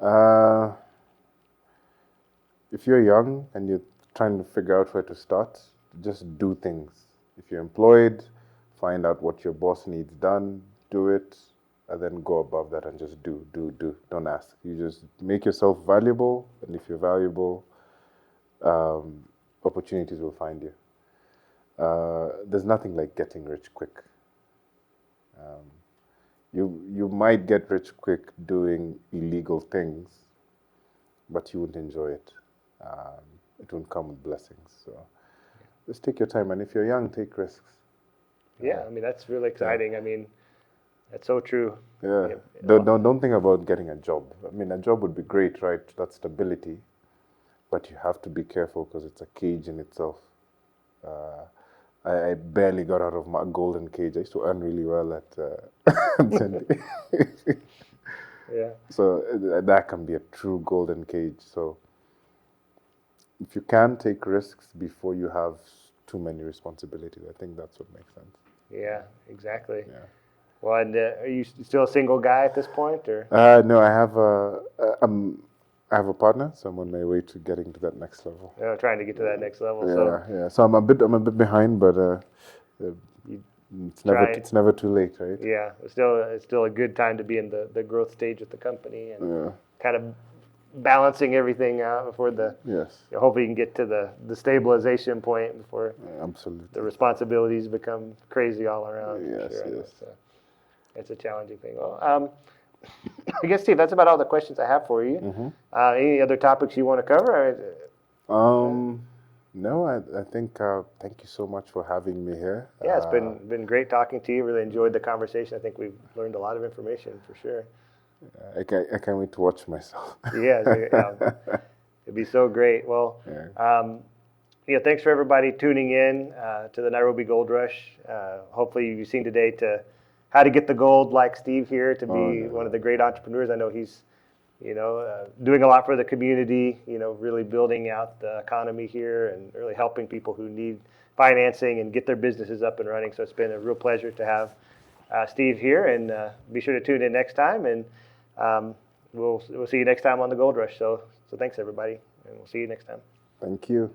are? If you're young and you're trying to figure out where to start, just do things. If you're employed, find out what your boss needs done, do it, and then go above that and just do. Don't ask. You just make yourself valuable, and if you're valuable, opportunities will find you. There's nothing like getting rich quick. You might get rich quick doing illegal things, but you wouldn't enjoy it. It won't come with blessings. So just take your time, and if you're young, take risks. Yeah, I mean, that's really exciting. Yeah. I mean, that's so true. Yeah. Don't think about getting a job. I mean, a job would be great, right? That's stability, but you have to be careful because it's a cage in itself. I barely got out of my golden cage. I used to earn really well at Yeah. So that can be a true golden cage. So if you can take risks before you have too many responsibilities, I think that's what makes sense. Yeah, exactly. Yeah. Well, and are you still a single guy at this point, or? No, I have a partner, so I'm on my way to getting to that next level. Trying to get to that next level. Yeah. So I'm a bit behind, but it's never too late, right? Yeah, it's still a good time to be in the growth stage with the company, and kind of balancing everything out before hopefully you can get to the stabilization point before absolutely the responsibilities become crazy all around. Yes, sure. yes. It's a challenging thing. Well, I guess, Steve, that's about all the questions I have for you. Mm-hmm. Any other topics you want to cover? No, I think thank you so much for having me here. Yeah, it's been great talking to you. Really enjoyed the conversation. I think we've learned a lot of information for sure. I can't wait to watch myself. Yeah, it'd be so great. Well, thanks for everybody tuning in to the Nairobi Gold Rush. Hopefully you've seen today how to get the gold like Steve here to be one of the great entrepreneurs. I know he's doing a lot for the community, really building out the economy here and really helping people who need financing and get their businesses up and running. So it's been a real pleasure to have Steve here, and be sure to tune in next time, and we'll see you next time on the Gold Rush. So thanks everybody, and we'll see you next time. Thank you.